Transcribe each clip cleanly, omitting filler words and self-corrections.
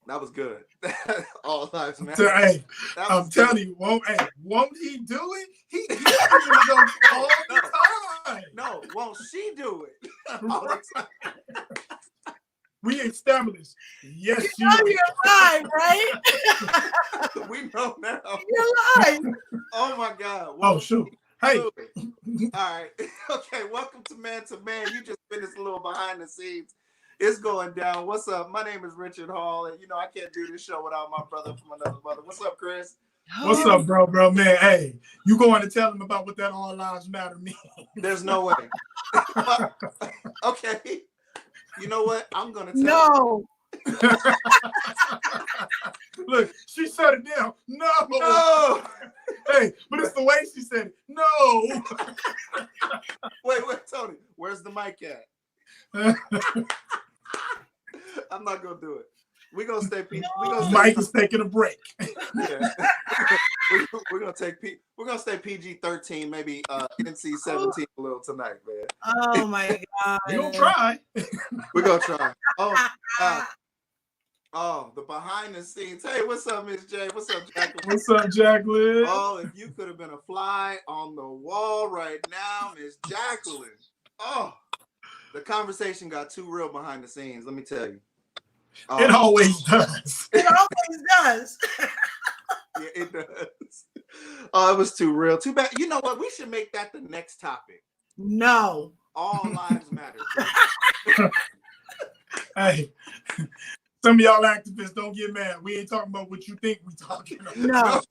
That was good. All lives matter. Hey, I'm telling you, won't he do it? He jokes all the time. No, won't she do it? All the time. We established. Yes, you know you're lying, right? We know now. You're lying. Oh my God. Oh shoot. Hey. All right. Okay. Welcome to Man to Man. You just finished a little behind the scenes. It's going down. What's up? My name is Richard Hall, and you know I can't do this show without my brother from another mother. What's up, Chris? What's up, bro, man? Hey, you going to tell them about what that all lives matter means? There's no way. Okay. You know what? I'm gonna tell. No. Look, she shut it down. No. No. Hey, but it's the way she said it. No. Wait, Tony. Where's the mic at? I'm not gonna do it. We're gonna stay PG. Mike is taking a break. Yeah. we're gonna stay PG-13, maybe NC-17 a little tonight, man. Oh my God. We're gonna try. We're gonna try. Oh, the behind the scenes. Hey, what's up, Miss J? What's up, Jacqueline? What's up, Jacqueline? Oh, if you could have been a fly on the wall right now, Miss Jacqueline. Oh, the conversation got too real behind the scenes, let me tell you. It always does. It always does. Yeah, it does. Oh, it was too real. Too bad. You know what? We should make that the next topic. No. All lives matter. Hey, some of y'all activists don't get mad. We ain't talking about what you think we talking about. No.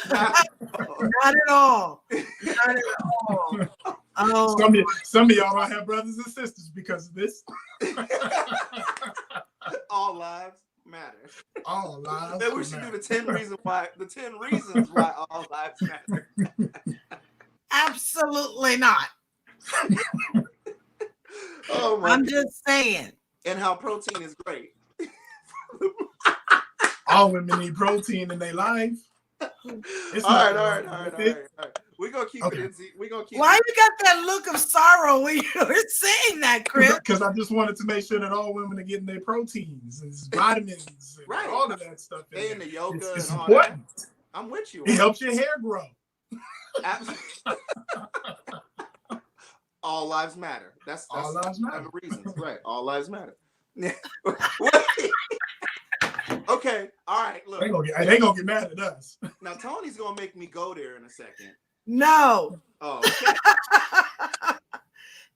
Not at all. Not at all. Oh. Some of y'all don't have brothers and sisters because of this. All lives matter. All lives. Then we should do the 10 reasons why all lives matter. Absolutely not. Oh my I'm just saying. And how protein is great. All women need protein in their life. All right. We're gonna keep it. We're gonna keep. Why you got that look of sorrow when you were saying that, Chris? Because I just wanted to make sure that all women are getting their proteins and vitamins and all of that stuff. In the yoga it's and all important. that. I'm with you. It helps your hair grow. All lives matter. That's all lives matter. Reasons, right? All lives matter. Okay, all right. Look, they gonna get mad at us. Now Tony's gonna make me go there in a second. No. Oh, okay.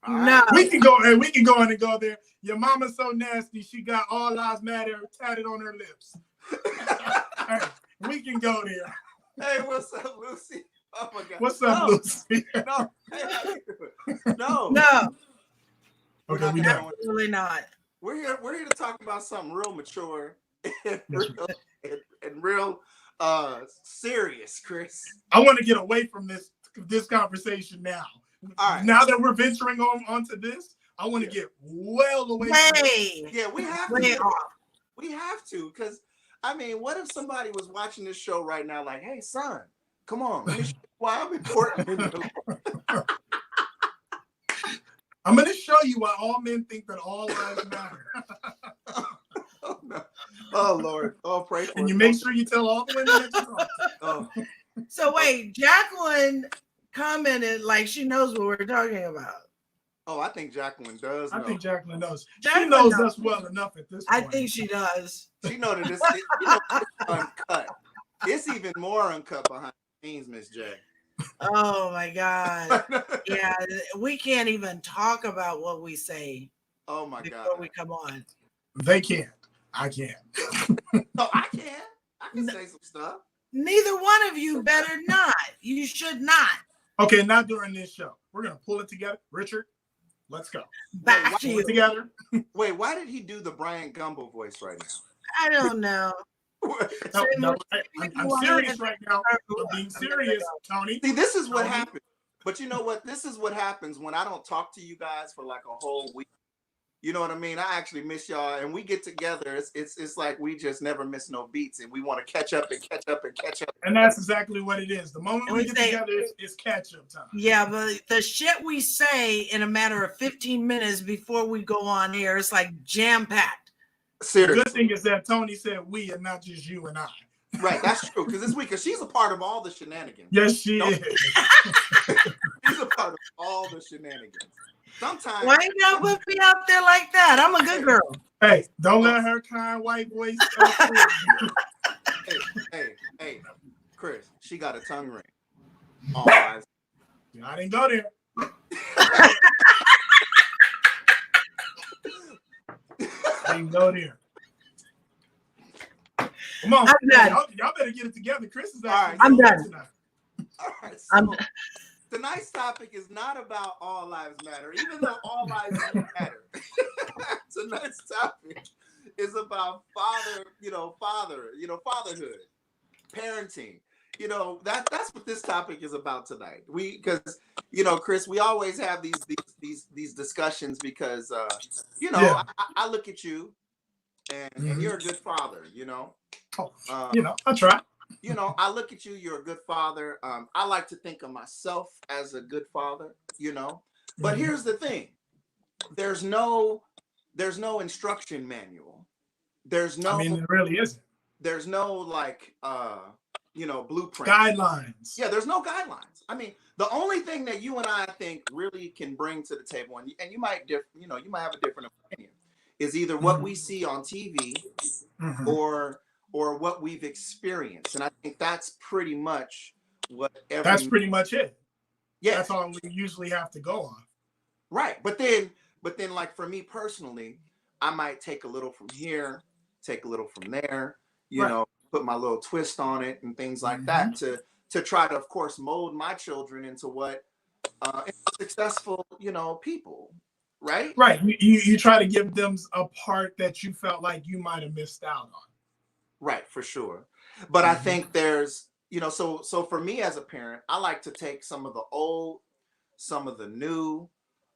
No. We can go and and go there. Your mama's so nasty, she got all lives matter tatted on her lips. Hey, we can go there. Hey, what's up, Lucy? Oh my God. What's up, Lucy? No. Hey, how you doing? No. Okay, we know. Absolutely not. We're here to talk about something real mature and real serious, Chris. I want to get away from this conversation now. All right. Now that we're venturing onto this, I want to get well away from this. Yeah, we have to. We have to, because I mean, what if somebody was watching this show right now, like, hey, son, come on, let me show you why I'm important in your life. I'm going to show you why all men think that all lives matter. Oh, no. Oh, Lord. Oh, pray for And you make sure you tell all the women that you talk to. Oh. So wait, Jacqueline commented like she knows what we're talking about. Oh, I think Jacqueline does know. I think Jacqueline knows. She knows us well enough at this point. I think she does. She knows that it's uncut. It's even more uncut behind the scenes, Miss J. Oh my God. Yeah, we can't even talk about what we say. Oh my God. Before we come on. They can't. I can't. No, I can. I can say some stuff. Neither one of you better not. You should not. Okay, not during this show. We're gonna pull it together. Richard, let's go. Back to you. Together. Wait, why did he do the Brian Gumbo voice right now? I don't know. No, I'm serious right now. I'm being serious, Tony. See, this is what happens. But you know what? This is what happens when I don't talk to you guys for like a whole week. You know what I mean? I actually miss y'all, and we get together. It's like we just never miss no beats, and we want to catch up and catch up and catch up. And that's exactly what it is. The moment we get together, it's catch up time. Yeah, but the shit we say in a matter of 15 minutes before we go on air, it's like jam packed. The good Seriously. thing is that Tony said we and not just you and I. Right, that's true. Because it's weak. Because she's a part of all the shenanigans. Yes, she Don't- is. She's a part of all the shenanigans. Sometimes. Why you gotta put me out there like that? I'm a good girl. Hey, don't let her kind white voice. Hey, Chris, she got a tongue ring. All eyes. I didn't go there. I didn't go there. Come on, I'm done. y'all better get it together. Chris is right, I'm done. tonight. All right, I'm so tonight's topic is not about all lives matter, even though all lives do matter. Tonight's topic is about fatherhood, parenting. That's what this topic is about tonight. Because Chris, we always have these discussions because Yeah. I look at you and you're a good father. Oh, I try. I look at you, you're a good father. I like to think of myself as a good father, But here's the thing. There's no instruction manual. There's no it really isn't. There's no blueprint. Guidelines. Yeah, there's no guidelines. I mean, the only thing that you and I think really can bring to the table, and you might have a different opinion, is either what we see on TV or what we've experienced. And I think that's pretty much That's pretty much it. Yeah. That's all we usually have to go on. Right. But then like for me personally, I might take a little from here, take a little from there, put my little twist on it and things like that to try to, of course, mold my children into what successful, people. Right. Right. You try to give them a part that you felt like you might have missed out on. Right, for sure. But I think there's, so for me as a parent, I like to take some of the old, some of the new,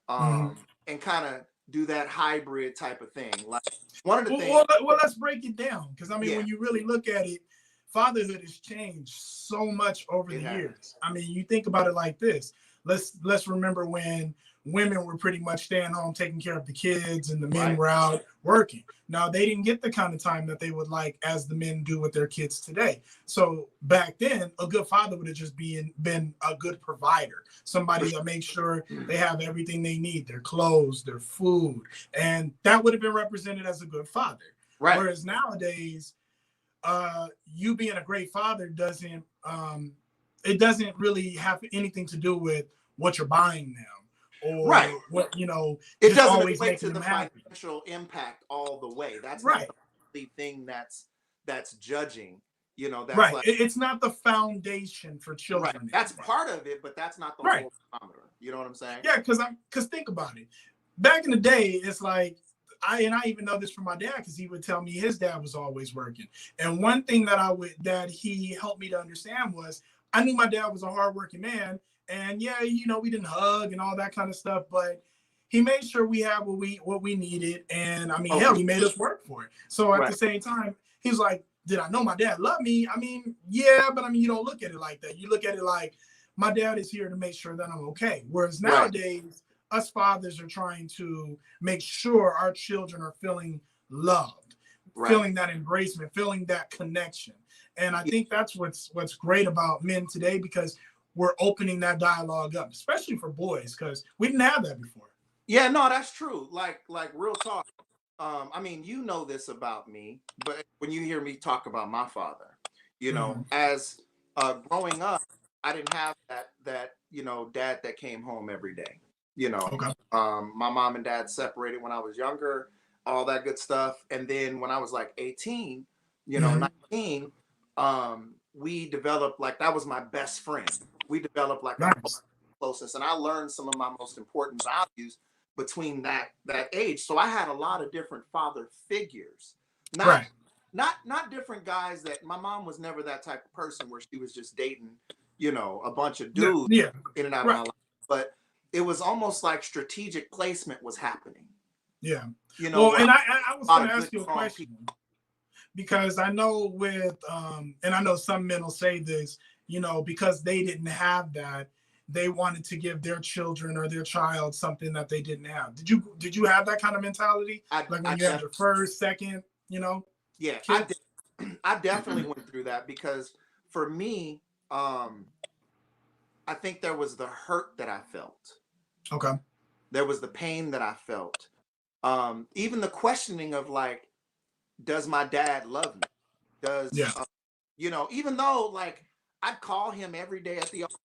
and kind of do that hybrid type of thing. Like one of the things. Well, let's break it down. Because when you really look at it, fatherhood has changed so much over the years. You think about it like this. Let's remember when women were pretty much staying home taking care of the kids and the men were out working. Now, they didn't get the kind of time that they would like as the men do with their kids today. So back then, a good father would have just been a good provider, somebody that makes sure they have everything they need, their clothes, their food, and that would have been represented as a good father. Right. Whereas nowadays, you being a great father doesn't really have anything to do with what you're buying them. Or what it doesn't always equate to the happy. financial impact all the way. That's right. Not the thing that's judging. That's right. Like, it's not the foundation for children. Right. That's part of it, but that's not the whole parameter. You know what I'm saying? Yeah, because think about it. Back in the day, it's like I even know this from my dad because he would tell me his dad was always working. And one thing that he helped me to understand was I knew my dad was a hardworking man. And we didn't hug and all that kind of stuff, but he made sure we had what we needed. And he made us work for it. So at the same time, he was like, did I know my dad loved me? Yeah, but you don't look at it like that. You look at it like my dad is here to make sure that I'm okay. Whereas nowadays, us fathers are trying to make sure our children are feeling loved, feeling that embracement, feeling that connection. And I think that's what's great about men today, because we're opening that dialogue up, especially for boys, because we didn't have that before. Yeah, no, that's true. Like real talk. You know this about me, but when you hear me talk about my father, as growing up, I didn't have that dad that came home every day. My mom and dad separated when I was younger, all that good stuff. And then when I was like 18, 19, we developed that was my best friend. We developed closeness, and I learned some of my most important values between that age. So I had a lot of different father figures, not different guys. That my mom was never that type of person where she was just dating, a bunch of dudes in and out of my life. But it was almost like strategic placement was happening. Yeah. And I was going to ask you a question. Because I know and I know some men will say this, because they didn't have that, they wanted to give their children or their child something that they didn't have. Did you have that kind of mentality? When you had your first, second? Yeah, kids? I definitely went through that because for me, I think there was the hurt that I felt. Okay. There was the pain that I felt. Even the questioning of like, does my dad love me? Does Yeah. even though like I'd call him every day at the office,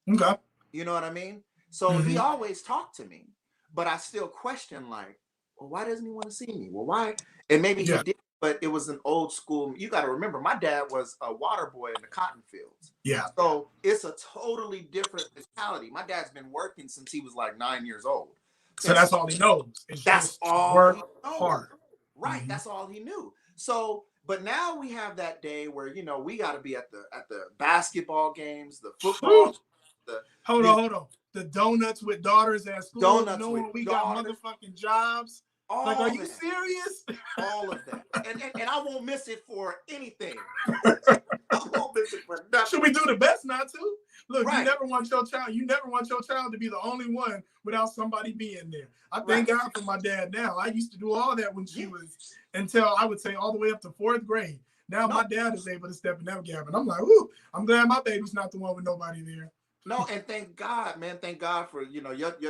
Okay. you know what I mean? So he Hmm. always talked to me, but I still question like, well, why doesn't he want to see me? Well, why? And maybe he Yeah. did, but it was an old school. You got to remember, my dad was a water boy in the cotton fields. Yeah. So it's a totally different mentality. My dad's been working since he was like 9 years old. So And that's all he knows. It's that's just all work he knows. hard. Right. That's all he knew. So, but now we have that day where, we got to be at the basketball games, the Whew. football, the Hold you know, on, hold on. The donuts with daughters at school, donuts with knowing we got daughters, motherfucking jobs. Like, are all you that, serious? all of that. And I won't miss it for anything. I won't miss it for nothing. Should we do the best not to? Look, Right. you never want your child to be the only one without somebody being there. I thank Right. God for my dad now. I used to do all that when she was, until I would say all the way up to 4th grade. Now my dad is able to step in that gap. And I'm like, ooh, I'm glad my baby's not the one with nobody there. No, and thank God, man. Thank God for your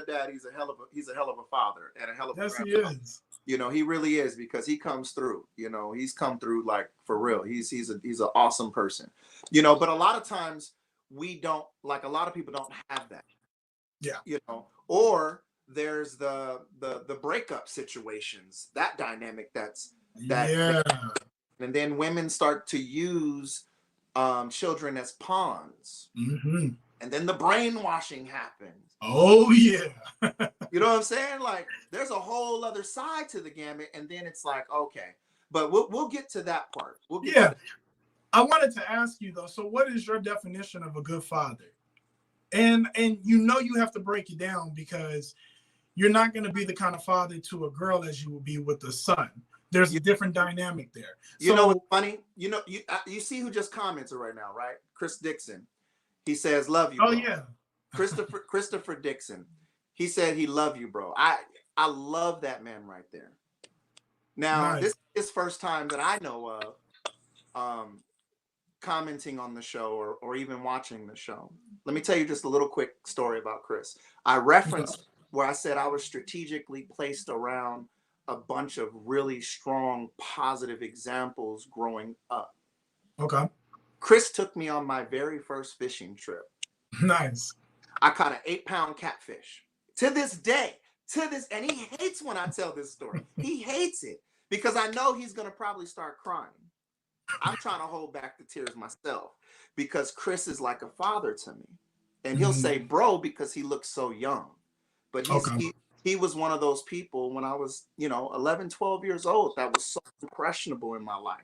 dad. He's a hell of a father and a hell of a Yes, he grandfather. is. He really is, because he comes through. He's come through like for real. He's an awesome person. But a lot of times we don't, like, a lot of people don't have that. Yeah. Or there's the breakup situations, that dynamic Yeah. and then women start to use children as pawns. Mm-hmm. And then the brainwashing happens. Oh yeah. You know what I'm saying? Like, there's a whole other side to the gamut, and then it's like, okay, but we'll get to that part. We'll get to that. I wanted to ask you though. So, what is your definition of a good father? And you have to break it down, because you're not going to be the kind of father to a girl as you will be with a son. There's a different dynamic there. You know what's funny? You see who just commented right now, right? Chris Dixon. He says, "Love you, bro." Oh yeah. Christopher Dixon. He said he love you, bro. I love that man right there. Now, Nice. this is his first time that I know of commenting on the show or even watching the show. Let me tell you just a little quick story about Chris. I referenced where I said I was strategically placed around a bunch of really strong, positive examples growing up. Okay. Chris took me on my very first fishing trip. Nice. I caught an 8-pound catfish. To this day, and he hates when I tell this story. He hates it because I know he's going to probably start crying. I'm trying to hold back the tears myself because Chris is like a father to me. And he'll say bro because he looks so young. But he was one of those people when I was, 11, 12 years old that was so impressionable in my life.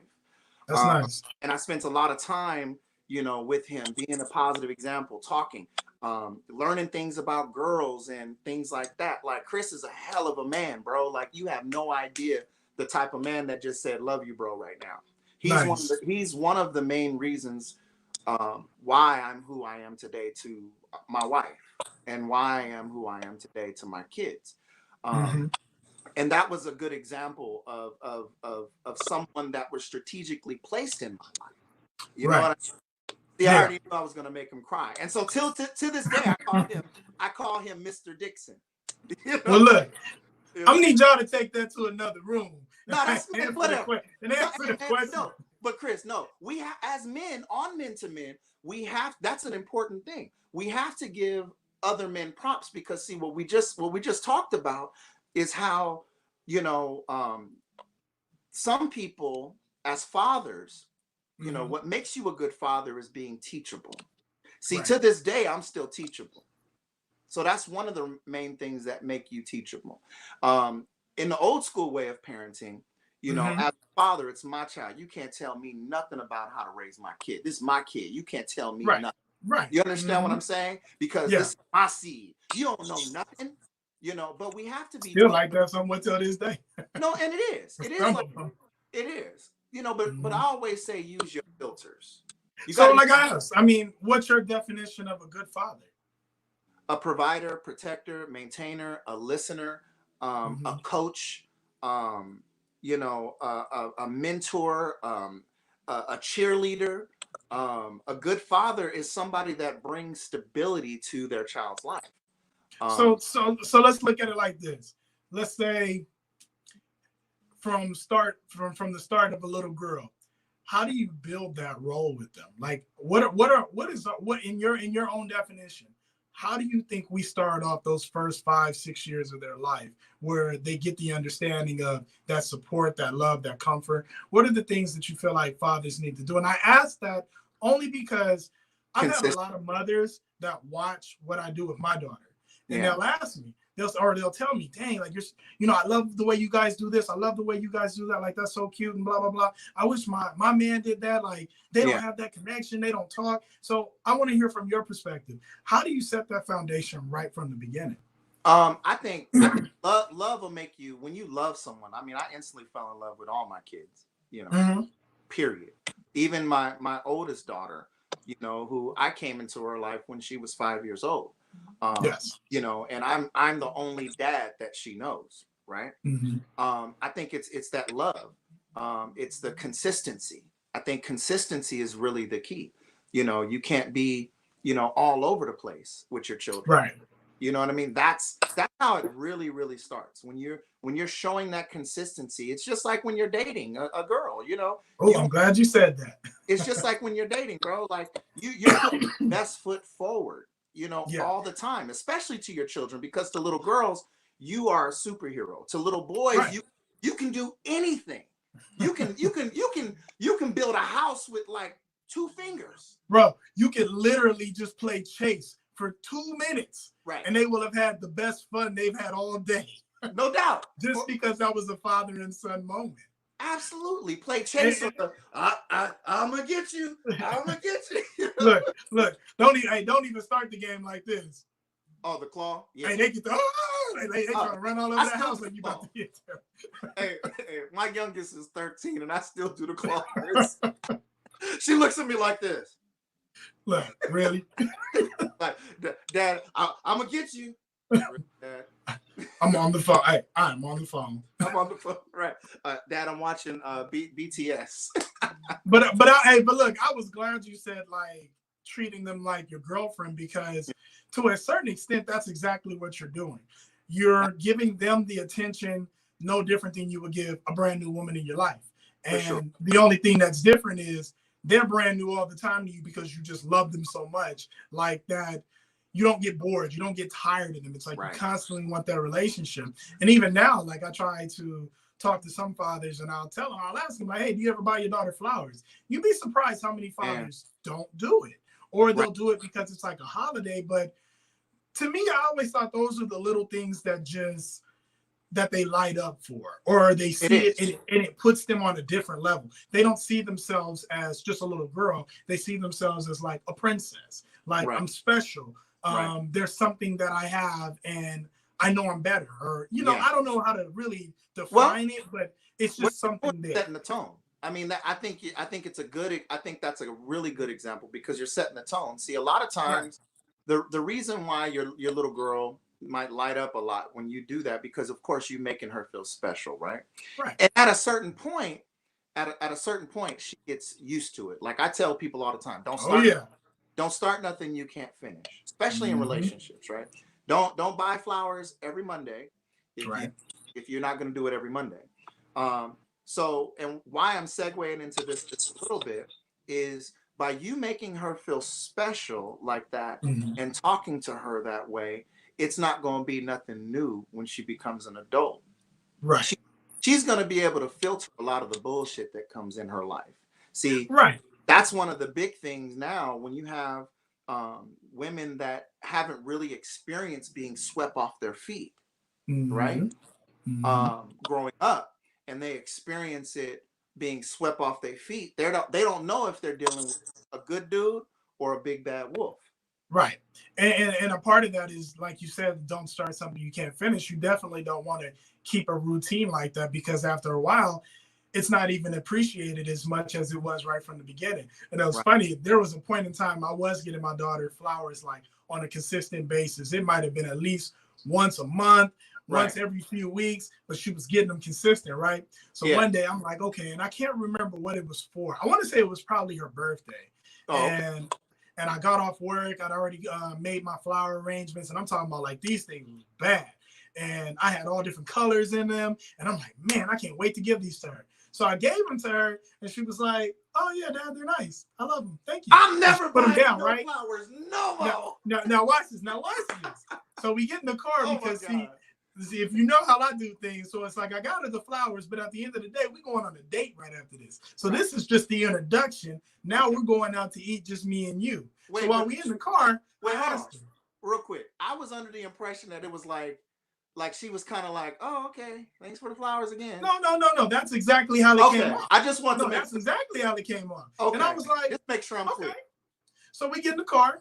That's nice. And I spent a lot of time, with him, being a positive example, talking, learning things about girls and things like that. Like, Chris is a hell of a man, bro. Like, you have no idea the type of man that just said, love you, bro, right now. He's one of the main reasons why I'm who I am today to my wife and why I am who I am today to my kids. And that was a good example of someone that was strategically placed in my life. You know what I mean? See, I already knew I was going to make him cry. And so to this day, I call him Mr. Dixon. Well, look, I'm going to need y'all to take that to another room. No, that's whatever. Answer the question. No, but Chris, no, we as men on Men to Men, that's an important thing. We have to give other men props because, see, what we just talked about is how, some people as fathers, what makes you a good father is being teachable. See, to this day, I'm still teachable. So that's one of the main things that make you teachable. In the old school way of parenting, as a father, it's my child. You can't tell me nothing about how to raise my kid. This is my kid. You can't tell me nothing. Right. You understand what I'm saying? Because this is my seed. You don't know nothing. But we have to be still like that somewhat till this day. No, and it is. It is. It is. But I always say use your filters. Like I asked, what's your definition of a good father? A provider, protector, maintainer, a listener, a coach, you know, a mentor, a cheerleader. A good father is somebody that brings stability to their child's life. So let's look at it like this. Let's say from the start of a little girl, how do you build that role with them? Like what in your own definition, how do you think we start off those first 5-6 years of their life where they get the understanding of that support, that love, that comfort? What are the things that you feel like fathers need to do? And I ask that only because I've had a lot of mothers that watch what I do with my daughter, and they'll ask me, they'll tell me, dang, like I love the way you guys do this. I love the way you guys do that. Like, that's so cute and blah, blah, blah. I wish my man did that. Like, they don't have that connection. They don't talk. So I want to hear from your perspective. How do you set that foundation right from the beginning? I think love will make you, when you love someone. I mean, I instantly fell in love with all my kids, period. Even my oldest daughter, who I came into her life when she was 5 years old. Yes. And I'm the only dad that she knows, right? I think it's that love. It's the consistency. I think consistency is really the key. You can't be, all over the place with your children. Right. You know what I mean? That's how it really, really starts. When you're showing that consistency, it's just like when you're dating a girl, I'm glad you said that. It's just like when you're dating, bro. Like you're putting your best foot forward, all the time, especially to your children, because to little girls, you are a superhero. To little boys, right. you can do anything. You can build a house with like 2 fingers. Bro, you can literally just play chase for 2 minutes. Right. And they will have had the best fun they've had all day. No doubt. Just because that was a father and son moment. Absolutely. Play chase. I'm gonna get you. I'm gonna get you. Look. Don't even start the game like this. Oh, the claw? Yeah. Hey, they get they trying to run all over the house like you about to get them. hey, my youngest is 13 and I still do the claw. She looks at me like this. Look, really? Like, Dad, I'm gonna get you. Dad. I'm on the phone. I'm on the phone. I'm on the phone, right? Dad, I'm watching BTS. but look, I was glad you said like treating them like your girlfriend, because to a certain extent, that's exactly what you're doing. You're giving them the attention no different than you would give a brand new woman in your life. And the only thing that's different is they're brand new all the time to you because you just love them so much, like that. You don't get bored. You don't get tired of them. It's like you constantly want that relationship. And even now, like I try to talk to some fathers and I'll ask them, like, hey, do you ever buy your daughter flowers? You'd be surprised how many fathers don't do it. Or they'll do it because it's like a holiday. But to me, I always thought those are the little things that they light up for, or they see it and it puts them on a different level. They don't see themselves as just a little girl. They see themselves as like a princess. Like, I'm special. There's something that I have and I know I'm better, or I don't know how to really define it, but it's just something there. Setting the tone. I mean, I think that's a really good example, because you're setting the tone. See, a lot of times the reason why your little girl might light up a lot when you do that, because of course you're making her feel special, right? And at a certain point, she gets used to it. Like I tell people all the time, don't start nothing you can't finish, especially in relationships, right? Don't buy flowers every Monday if you're not going to do it every Monday. So, and why I'm segueing into this just a little bit is by you making her feel special like that and talking to her that way, it's not going to be nothing new when she becomes an adult. Right. She's going to be able to filter a lot of the bullshit that comes in her life. See, that's one of the big things now when you have women that haven't really experienced being swept off their feet, right? Growing up, and they experience it being swept off their feet. They don't know if they're dealing with a good dude or a big bad wolf. Right. And a part of that is, like you said, don't start something you can't finish. You definitely don't want to keep a routine like that, because after a while, it's not even appreciated as much as it was right from the beginning. And it was funny. There was a point in time I was getting my daughter flowers like on a consistent basis. It might have been at least once a month, once Right. every few weeks, but she was getting them consistent, right? So Yeah. one day I'm like, okay, and I can't remember what it was for. I want to say it was probably her birthday. Oh, okay. And I got off work. I'd already made my flower arrangements, and I'm talking about like these things was bad. And I had all different colors in them. And I'm like, man, I can't wait to give these to her. So I gave them to her, and she was like, oh, yeah, Dad, they're nice. I love them. Thank you. I'm never put them buying down, no right? flowers. No more. Now watch this. Now watch this. So we get in the car Oh because my God. see, if you know how I do things, so it's like I got her the flowers, but at the end of the day, we're going on a date right after this. So this is just the introduction. Now we're going out to eat, just me and you. Wait, so while we in the car, wait, I hold on. asked her. Real quick. I was under the impression that it was like she was kind of like, oh, okay, thanks for the flowers again. No. That's exactly how they came on. I just want to make that's exactly how they came on. Okay. And I was like, just make sure I'm clear. So we get in the car,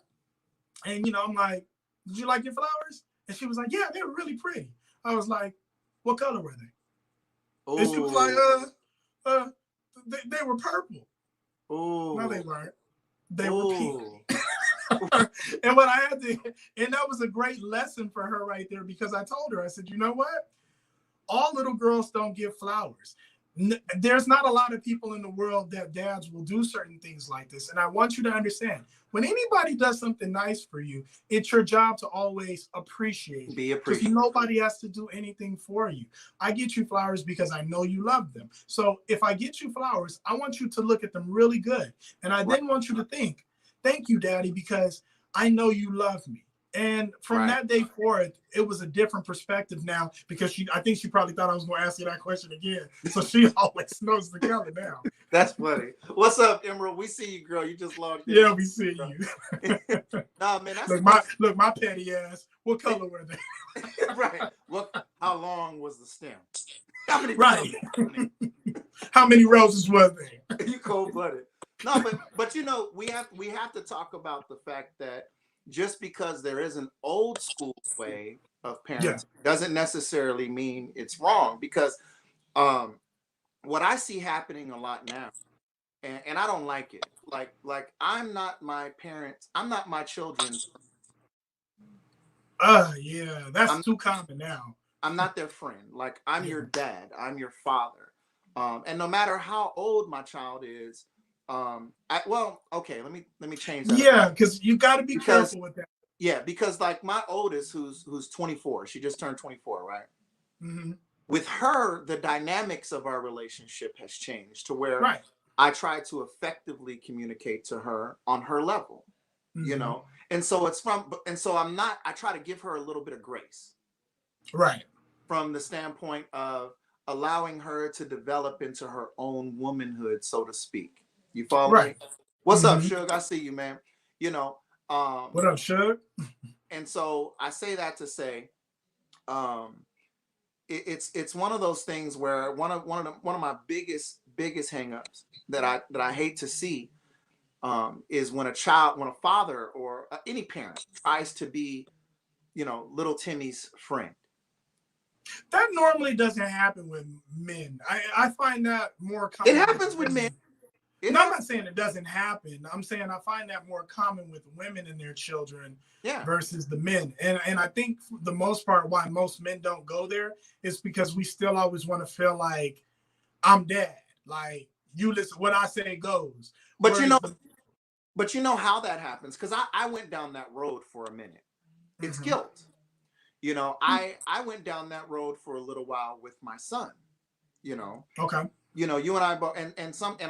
and I'm like, did you like your flowers? And she was like, yeah, they were really pretty. I was like, what color were they? Ooh. And she was like, they were purple. Ooh. No, they weren't. They were pink. And what I had to, and that was a great lesson for her right there, because I told her, I said, you know what? All little girls don't give flowers. There's not a lot of people in the world that dads will do certain things like this. And I want you to understand, when anybody does something nice for you, it's your job to always appreciate it. Be appreciative. Because nobody has to do anything for you. I get you flowers because I know you love them. So if I get you flowers, I want you to look at them really good. And I then want you to think, thank you, Daddy, because I know you love me. And from that day forward, it was a different perspective now, because I think she probably thought I was going to ask you that question again. So she always knows the color now. That's funny. What's up, Emerald? We see you, girl. You just logged in. Yeah, we see you. Nah, man. That's look, my petty ass. What color were they? Right. How long was the stem? How many? Right. How many roses was there? You cold-blooded. No, but we have to talk about the fact that just because there is an old school way of parenting doesn't necessarily mean it's wrong, because what I see happening a lot now, and I don't like it, like I'm not my parents, I'm not my children's. Yeah, that's too common now. I'm not their friend. Like, I'm your dad, I'm your father. And no matter how old my child is, okay, let me change that. Yeah, because you got to be careful with that. Yeah, because like my oldest, who's 24, she just turned 24, right? Mm-hmm. With her, the dynamics of our relationship has changed to where I try to effectively communicate to her on her level, and so I try to give her a little bit of grace, right, from the standpoint of allowing her to develop into her own womanhood, so to speak. You follow me? What's up, Suge? I see you, man. What up, Suge? And so I say that to say, it's one of those things where one of my biggest hangups that I hate to see is when a father or any parent tries to be, little Timmy's friend. That normally doesn't happen with men. I find that more common. It happens with men. I'm not saying it doesn't happen. I'm saying I find that more common with women and their children versus the men. And I think for the most part, why most men don't go there is because we still always want to feel like I'm dad. Like, you listen, what I say goes. But you know how that happens, because I went down that road for a minute. It's guilt. I went down that road for a little while with my son. Okay. You and I both, and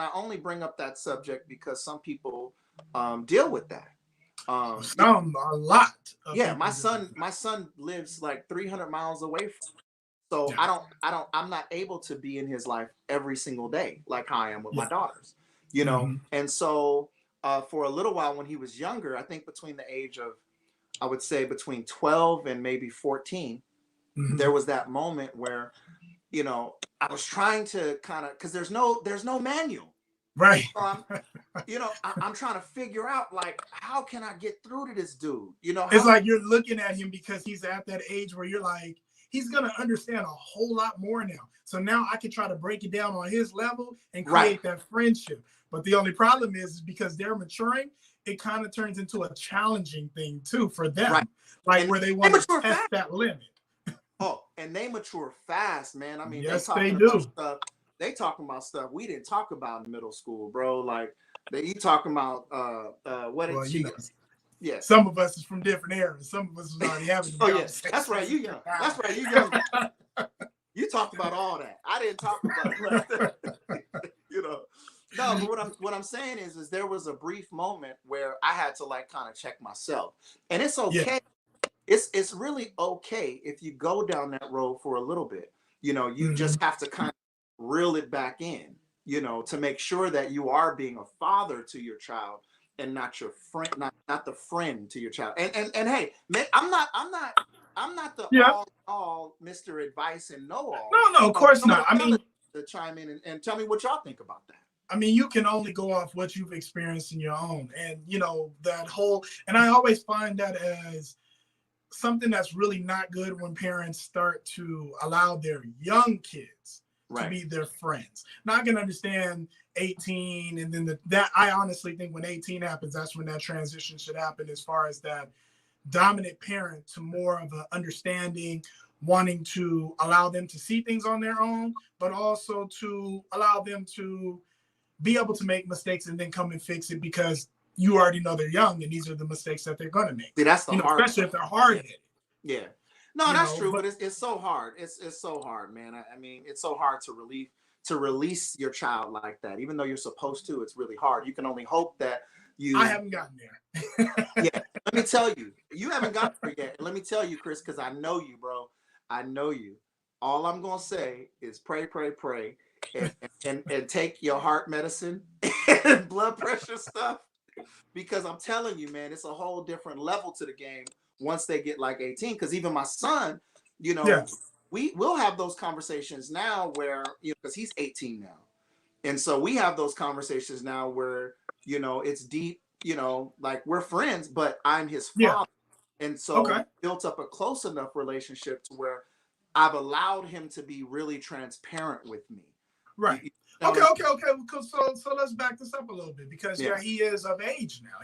I only bring up that subject because some people deal with that. A lot. Yeah, my son lives like 300 miles away from me. So I'm not able to be in his life every single day like I am with my daughters. And so for a little while when he was younger, I think between the age of, I would say between 12 and maybe 14, there was that moment where I was trying to kind of, because there's no manual. Right. So I'm trying to figure out, like, how can I get through to this dude? It's like you're looking at him because he's at that age where you're like, he's going to understand a whole lot more now. So now I can try to break it down on his level and create that friendship. But the only problem is because they're maturing, it kind of turns into a challenging thing too for them, like where they want to test that limit. Oh, and they mature fast, man. I mean, yes, they do. Stuff. They talking about stuff we didn't talk about in middle school, bro. Like you talking about what did she? Yeah. Some of us is from different eras. Some of us was already having. Oh yeah, that's right. You young. That's right. You young. You talked about all that. I didn't talk about that. You know. No, but what I'm saying is there was a brief moment where I had to like kind of check myself, and it's okay. Yeah. It's really okay if you go down that road for a little bit. You know, you just have to kind of reel it back in. You know, to make sure that you are being a father to your child and not your friend, not the friend to your child. And hey, man, I'm not the all Mr. Advice and know all. No, of course not. I mean, to chime in and tell me what y'all think about that. I mean, you can only go off what you've experienced in your own. And, you know, that whole, and I always find that as something that's really not good when parents start to allow their young kids to be their friends. Now, I can understand 18, and then that I honestly think when 18 happens, that's when that transition should happen as far as that dominant parent to more of an understanding, wanting to allow them to see things on their own, but also to allow them to be able to make mistakes and then come and fix it because you already know they're young and these are the mistakes that they're going to make. See, that's the hard especially if they're hard-headed. Yeah. No, that's true, but it's so hard. It's so hard, man. I mean, it's so hard to release your child like that. Even though you're supposed to, it's really hard. You can only hope that I haven't gotten there. Yeah. Let me tell you, you haven't gotten there yet. And let me tell you, Chris, because I know you, bro. I know you. All I'm gonna say is pray, and take your heart medicine and blood pressure stuff. Because I'm telling you, man, it's a whole different level to the game once they get like 18. Because even my son, you know, we will have those conversations now where, you know, because he's 18 now. And so we have those conversations now where, you know, it's deep, you know, like we're friends, but I'm his father. And so we built up a close enough relationship to where I've allowed him to be really transparent with me. Right. Okay. So let's back this up a little bit because he is of age now.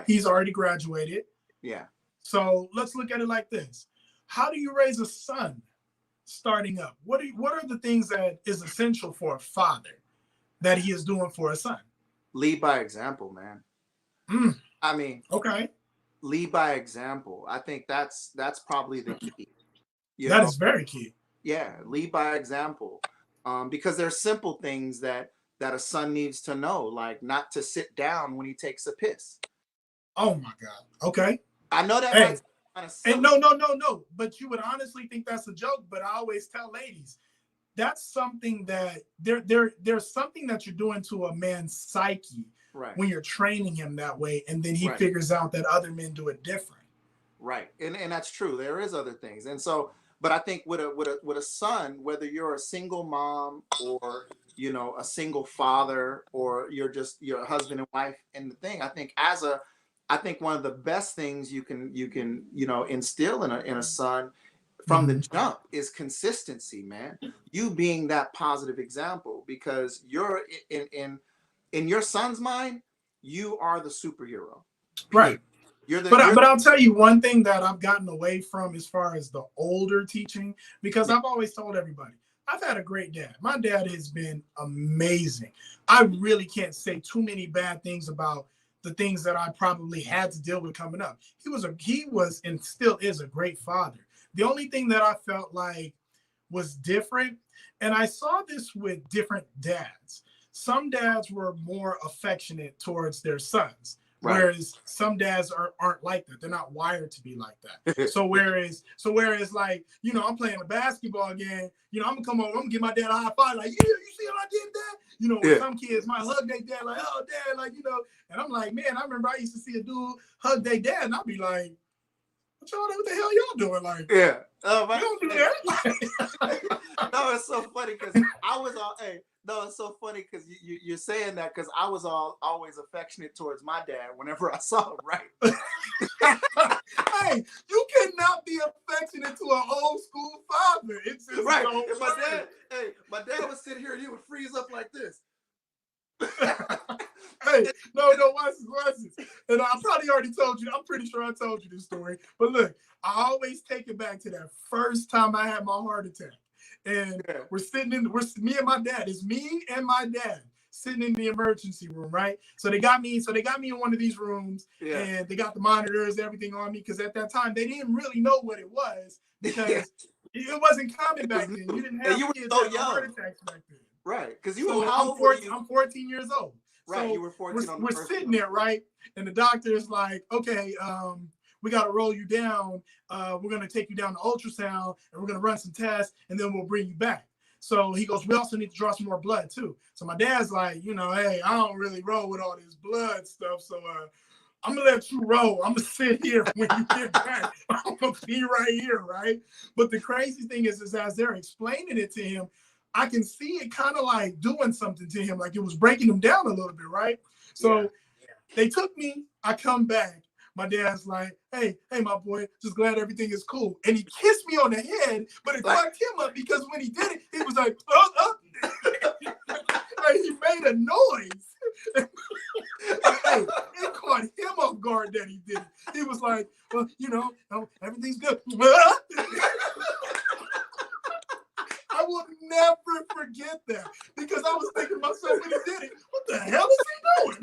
He's already graduated. Yeah. So let's look at it like this. How do you raise a son starting up? What are the things that is essential for a father that he is doing for a son? Lead by example, man. I mean, lead by example. I think that's probably the key. That is very key. Yeah, lead by example. Because there's simple things that a son needs to know, like not to sit down when he takes a piss. Oh my God. Okay. I know that might kind of silly. And no. But you would honestly think that's a joke. But I always tell ladies, that's something that there's something that you're doing to a man's psyche when you're training him that way, and then he figures out that other men do it different. Right, and that's true. There is other things, and so. But I think with a son, whether you're a single mom or, you know, a single father or you're just your husband and wife and the thing, I think one of the best things you can you know instill in a son from the jump is consistency, man. You being that positive example, because you're in your son's mind, you are the superhero. Right. But I'll tell you one thing that I've gotten away from as far as the older teaching, because I've always told everybody, I've had a great dad. My dad has been amazing. I really can't say too many bad things about the things that I probably had to deal with coming up. He was and still is a great father. The only thing that I felt like was different, and I saw this with different dads. Some dads were more affectionate towards their sons. Whereas some dads aren't like that. They're not wired to be like that. So whereas like, you know, I'm playing a basketball game, you know, I'm gonna come over, I'm gonna give my dad a high five, like, yeah, you see what I did there? You know, when some kids might hug their dad, like, oh dad, like, you know, and I'm like, man, I remember I used to see a dude hug their dad, and I'd be like, what the hell y'all doing? Like, you don't do that. No, it's so funny because I was all, no, it's so funny because you're saying that because I was always affectionate towards my dad whenever I saw him, right? Hey, you cannot be affectionate to an old school father. It's just right. don't And work. my dad would sit here and he would freeze up like this. Hey, no, watch this. And I probably already told you. I'm pretty sure I told you this story. But look, I always take it back to that first time I had my heart attack. And me and my dad. It's me and my dad sitting in the emergency room, right? So they got me in one of these rooms, and they got the monitors, everything on me, because at that time they didn't really know what it was, because it wasn't common back then. You didn't have kids that had heart attacks back then. Right, because I'm 14 years old. Right, so you were 14 we're sitting there, right? And the doctor is like, okay, we got to roll you down. We're going to take you down to ultrasound, and we're going to run some tests, and then we'll bring you back. So he goes, we also need to draw some more blood too. So my dad's like, hey, I don't really roll with all this blood stuff. So I'm going to let you roll. I'm going to sit here when you get back. I'm going to be right here, right? But the crazy thing is as they're explaining it to him, I can see it kind of like doing something to him, like it was breaking him down a little bit, right? So they took me, I come back. My dad's like, hey, my boy, just glad everything is cool. And he kissed me on the head, but it fucked him up, because when he did it, he was like, Like, he made a noise. Hey, it caught him off guard that he did it. He was like, well, everything's good. I will never forget that, because I was thinking to myself when he did it, what the hell is he doing?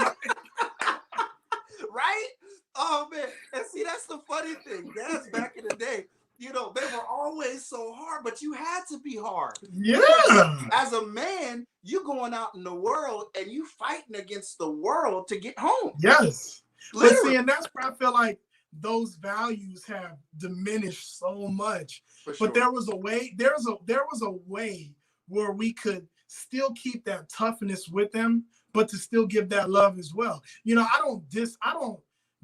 Right? Oh man. And see, that's the funny thing. Dads back in the day, they were always so hard, but you had to be hard. Yeah. As a man, you going out in the world and you fighting against the world to get home. Yes. Literally. But see, and that's where I feel like those values have diminished so much. For sure. But there was a way where we could still keep that toughness with them, but to still give that love as well. I don't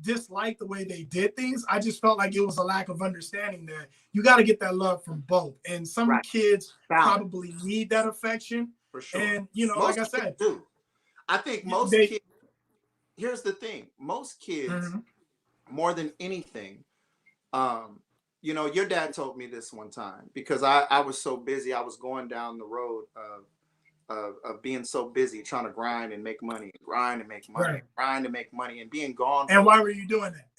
dislike the way they did things. I just felt like it was a lack of understanding that you got to get that love from both. And some kids probably need that affection. For sure. And most like I said, do. I think most kids, here's the thing. Most kids, more than anything, your dad told me this one time, because I was so busy. I was going down the road of being so busy trying to grind and make money, grind and make money, and being gone. And why were you doing that?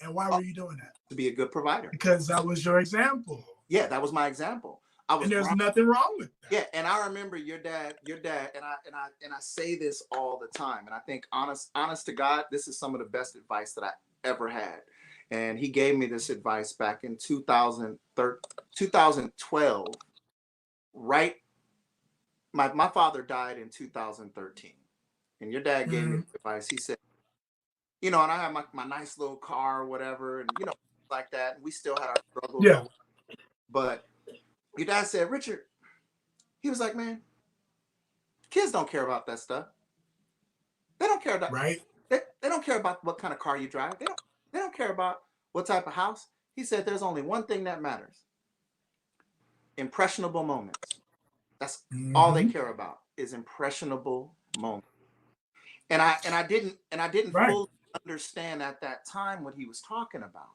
To be a good provider. Because that was your example. Yeah, that was my example. And there's nothing wrong with that. Yeah, and I remember your dad, and I say this all the time, and I think honest to God, this is some of the best advice that I ever had. And he gave me this advice back in 2012, right? My father died in 2013, and your dad gave me advice. He said, and I had my nice little car or whatever, and like that. And we still had our struggles. Yeah. But your dad said, Richard, he was like, man, kids don't care about that stuff. They don't care about They don't care about what kind of car you drive. They don't care about what type of house. He said, there's only one thing that matters: impressionable moments. That's all they care about, is impressionable moments. And I didn't fully understand at that time what he was talking about,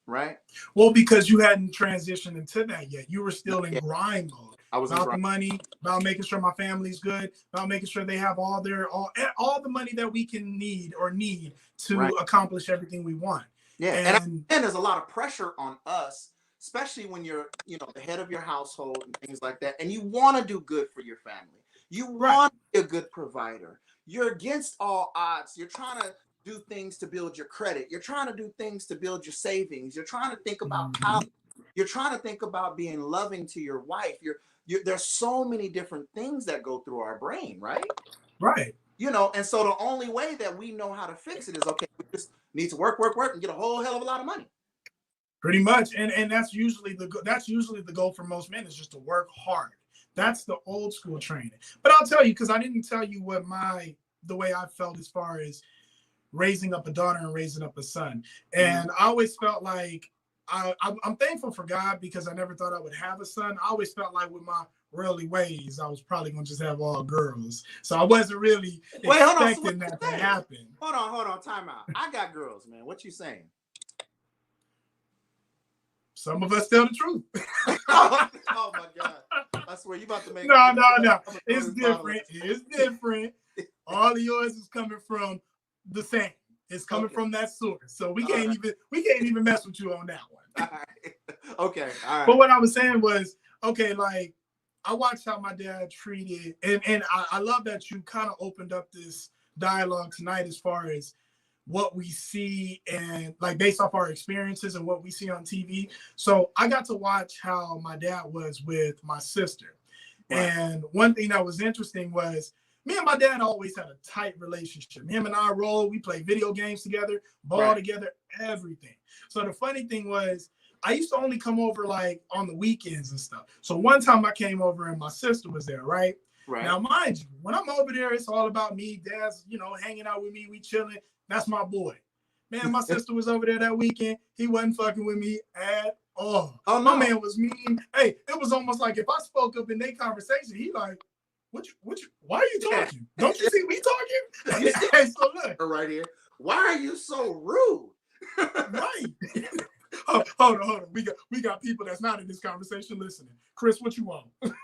right? Well, because you hadn't transitioned into that yet. You were still in grind mode. I was about the money, about making sure my family's good, about making sure they have all the money that we can need to accomplish everything we want. Yeah, and there's a lot of pressure on us, especially when you're, the head of your household and things like that, and you want to do good for your family. You want to be a good provider. You're against all odds. You're trying to do things to build your credit. You're trying to do things to build your savings. You're trying to think about how. You're trying to think about being loving to your wife. There's so many different things that go through our brain, right? Right. And so the only way that we know how to fix it is, okay, we just need to work, and get a whole hell of a lot of money. Pretty much, and that's usually the goal for most men, is just to work hard. That's the old school training. But I'll tell you, because I didn't tell you the way I felt as far as raising up a daughter and raising up a son. And I always felt like I'm thankful for God, because I never thought I would have a son. I always felt like with my worldly ways, I was probably gonna just have all girls. So I wasn't really expecting that to happen. Hold on, time out. I got girls, man. What you saying? Some of us tell the truth. Oh my God. I swear you about to make No. I'm It's different. It's different. All of yours is coming from the same. It's coming from that source. So we can't even mess with you on that one. All right. Okay. All right. But what I was saying was, okay, like I watched how my dad treated, and I love that you kind of opened up this dialogue tonight as far as what we see and like based off our experiences and what we see on TV. So I got to watch how my dad was with my sister. Right. And one thing that was interesting was me and my dad always had a tight relationship. Him and I roll, we play video games together, ball together, everything. So the funny thing was I used to only come over like on the weekends and stuff. So one time I came over and my sister was there, right? Right. Now, mind you, when I'm over there, it's all about me. Dad's, hanging out with me. We chilling. That's my boy. Man, my sister was over there that weekend. He wasn't fucking with me at all. Oh, no. My man was mean. Hey, it was almost like if I spoke up in their conversation, he like, why are you talking? Don't you see me talking? Hey, so look. Right here. Why are you so rude? Right. Hold on. We got people that's not in this conversation listening. Chris, what you want? Right.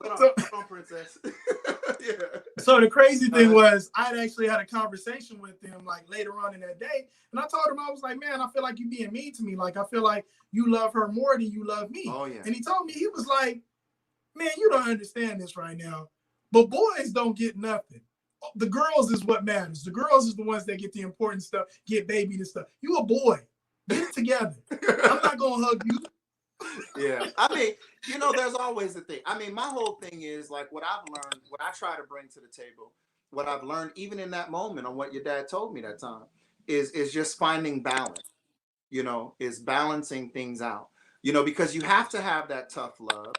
Hold on, princess. Yeah. So the crazy thing was I'd actually had a conversation with him like later on in that day. And I told him, I was like, man, I feel like you being mean to me. Like, I feel like you love her more than you love me. Oh, yeah. And he told me, he was like, man, you don't understand this right now. But boys don't get nothing. The girls is what matters. The girls is the ones that get the important stuff, get babied and stuff. You a boy. Get it together. I'm not going to hug you. Yeah. I mean, there's always the thing. I mean, my whole thing is like what I've learned, what I try to bring to the table, what I've learned even in that moment on what your dad told me that time is just finding balance, is balancing things out, because you have to have that tough love.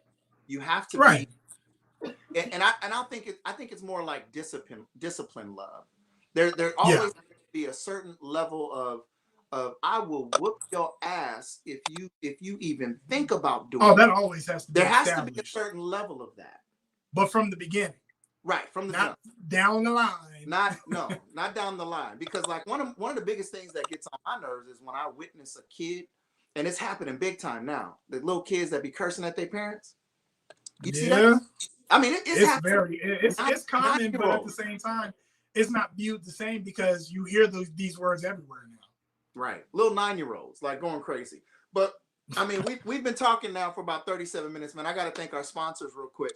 You have to be, and I think it's more like discipline love. There always has to be a certain level of I will whoop your ass if you even think about doing that always has to be there has to be a certain level of that. But from the beginning. Right, from the not down the line. Not down the line. Because like one of the biggest things that gets on my nerves is when I witness a kid, and it's happening big time now, the little kids that be cursing at their parents. You see that? I mean, it's common, but at the same time, it's not viewed the same because you hear these words everywhere now. Right. Little 9-year-olds like going crazy. But I mean, we've been talking now for about 37 minutes, man. I got to thank our sponsors real quick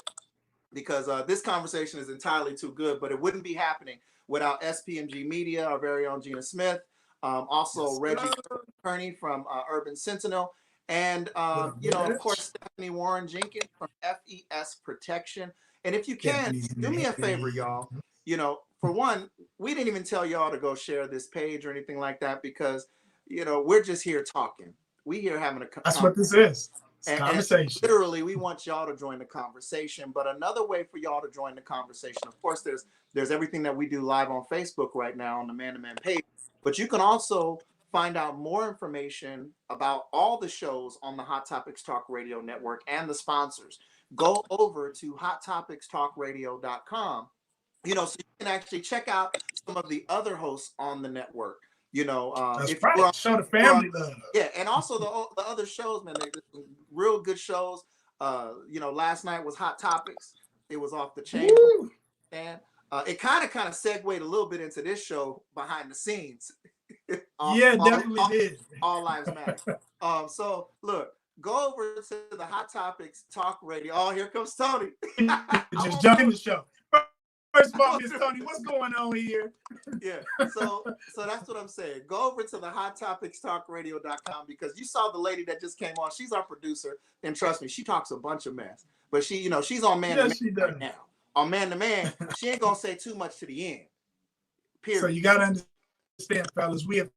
because this conversation is entirely too good, but it wouldn't be happening without SPMG Media, our very own Gina Smith, also Reggie Kearney from Urban Sentinel, and, of course, Stephanie Warren Jenkins from FES Protection. And if you can, do me a favor, y'all, for one, we didn't even tell y'all to go share this page or anything like that because, we're just here talking. We here having a That's what this is. It's conversation. And literally, we want y'all to join the conversation. But another way for y'all to join the conversation, of course, there's everything that we do live on Facebook right now on the Man2Man page. But you can also find out more information about all the shows on the Hot Topics Talk Radio Network and the sponsors. Go over to hottopicstalkradio.com. So you can actually check out some of the other hosts on the network. That's right. Show the family love. Yeah, and also the other shows, man. They're real good shows. Last night was Hot Topics. It was off the chain, and it kind of segued a little bit into this show behind the scenes. Definitely did. All lives matter. So look. Go over to the Hot Topics Talk Radio. Oh, here comes Tony. Just jump in the show. First of all, Miss Tony, what's going on here? Yeah, so that's what I'm saying. Go over to the hottopicstalkradio.com because you saw the lady that just came on. She's our producer, and trust me, she talks a bunch of mess. But she's on Man2Man right now. On Man2Man, she ain't gonna say too much to the end. Period. So you gotta understand, fellas, we're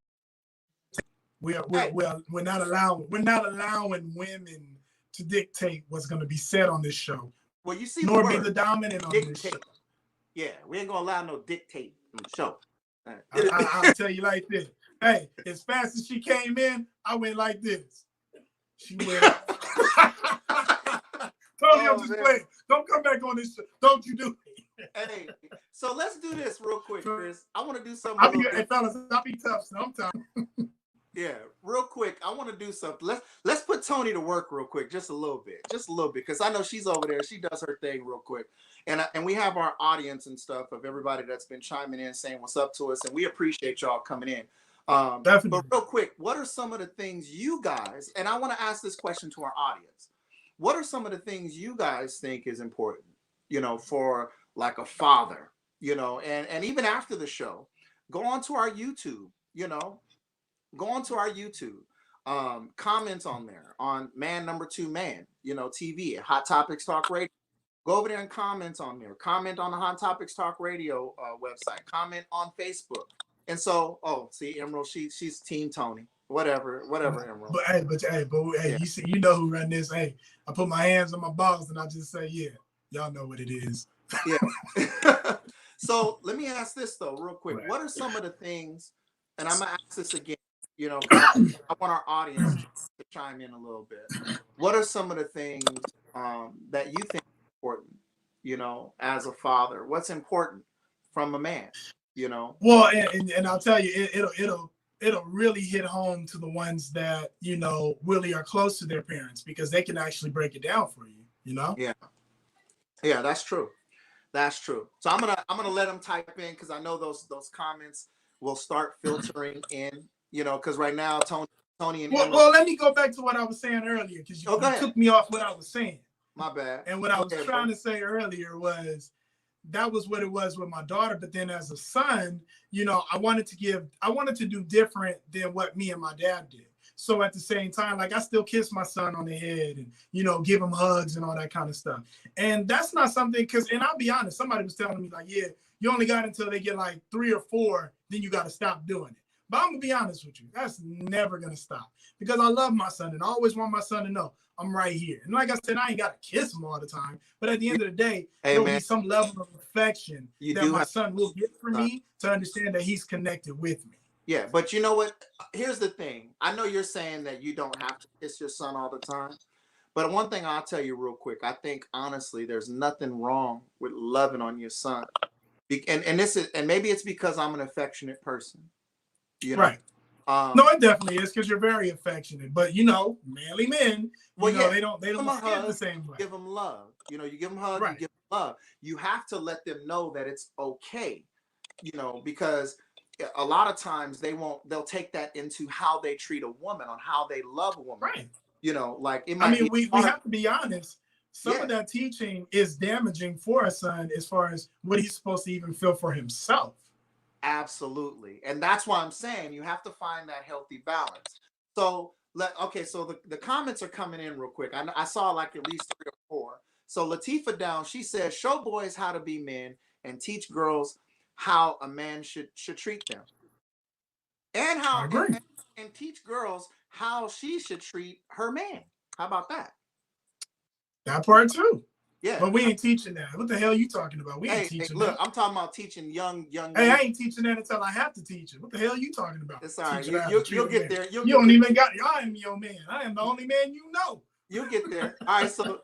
not allowing women to dictate what's gonna be said on this show. Well, you see, nor be the dominant on this show. Yeah, we ain't gonna allow no dictate on the show. I'll tell you like this. Hey, as fast as she came in, I went like this. She went. Tony, I'm just playing. Don't come back on this show. Don't you do it. Hey, so let's do this real quick, Chris. I want to do something. Hey, fellas, I'll be tough sometimes. Yeah, real quick, I want to do something. Let's put Tony to work real quick, just a little bit, because I know she's over there. She does her thing real quick, and we have our audience and stuff of everybody that's been chiming in, saying what's up to us, and we appreciate y'all coming in. Definitely. But real quick, what are some of the things you guys? And I want to ask this question to our audience: what are some of the things you guys think is important? You know, for like a father. You know, and even after the show, go on to our YouTube. You know, go onto our YouTube, comments on there on Man2Man, you know, TV, Hot Topics Talk Radio. Go over there and comment on there. Comment on the Hot Topics Talk Radio website. Comment on Facebook. And so, oh, see, Emerald, she's Team Tony. Whatever, Emerald. Hey, Yeah. you see, you know who run this. Hey, I put my hands on my balls and I just say, yeah, y'all know what it is. Yeah. So let me ask this though, real quick. Right. What are some of the things, and I'm gonna ask this again, you know, 'cause I want our audience to chime in a little bit. What are some of the things that you think are important, you know, as a father? What's important from a man, you know? Well, and I'll tell you, it'll really hit home to the ones that, you know, really are close to their parents, because they can actually break it down for you, you know? Yeah, that's true. That's true. So I'm gonna let them type in, because I know those comments will start filtering in, you know, because right now Tony and well, let me go back to what I was saying earlier, because you took me off what I was saying. My bad. And what I was trying to say earlier was that was what it was with my daughter. But then as a son, you know, I wanted to do different than what me and my dad did. So at the same time, like, I still kiss my son on the head and, you know, give him hugs and all that kind of stuff. And that's not something, and I'll be honest, somebody was telling me, like, yeah, you only got until they get like 3 or 4, then you got to stop doing it. But I'm going to be honest with you, that's never going to stop, because I love my son and I always want my son to know I'm right here. And like I said, I ain't got to kiss him all the time, but at the end of the day, there'll be some level of affection that my son will get from me to understand that he's connected with me. Yeah, but you know what? Here's the thing. I know you're saying that you don't have to kiss your son all the time, but one thing I'll tell you real quick, I think honestly, there's nothing wrong with loving on your son, and maybe it's because I'm an affectionate person, you know? Right. No, it definitely is, because you're very affectionate. But you know, manly men, you know, they don't skip the same way. Give them love. You know, you give them hugs, right. You give them love. You have to let them know that it's okay. You know, because a lot of times they'll take that into how they treat a woman, on how they love a woman. Right. You know, like it might we have to be honest. Some of that teaching is damaging for a son as far as what he's supposed to even feel for himself. Absolutely. And that's why I'm saying you have to find that healthy balance. So so the comments are coming in real quick. I saw like at least 3 or 4. So Latifah Down, she says, show boys how to be men and teach girls how a man should treat them. And how and teach girls how she should treat her man. How about that? That part too. Yeah. But we ain't teaching that. What the hell are you talking about? We ain't teaching look, that. I'm talking about teaching young. Hey, I ain't teaching that until I have to teach it. What the hell are you talking about? It's all right. You'll get there. You don't even got it. I am your man. I am the only man you know. You'll get there. All right. So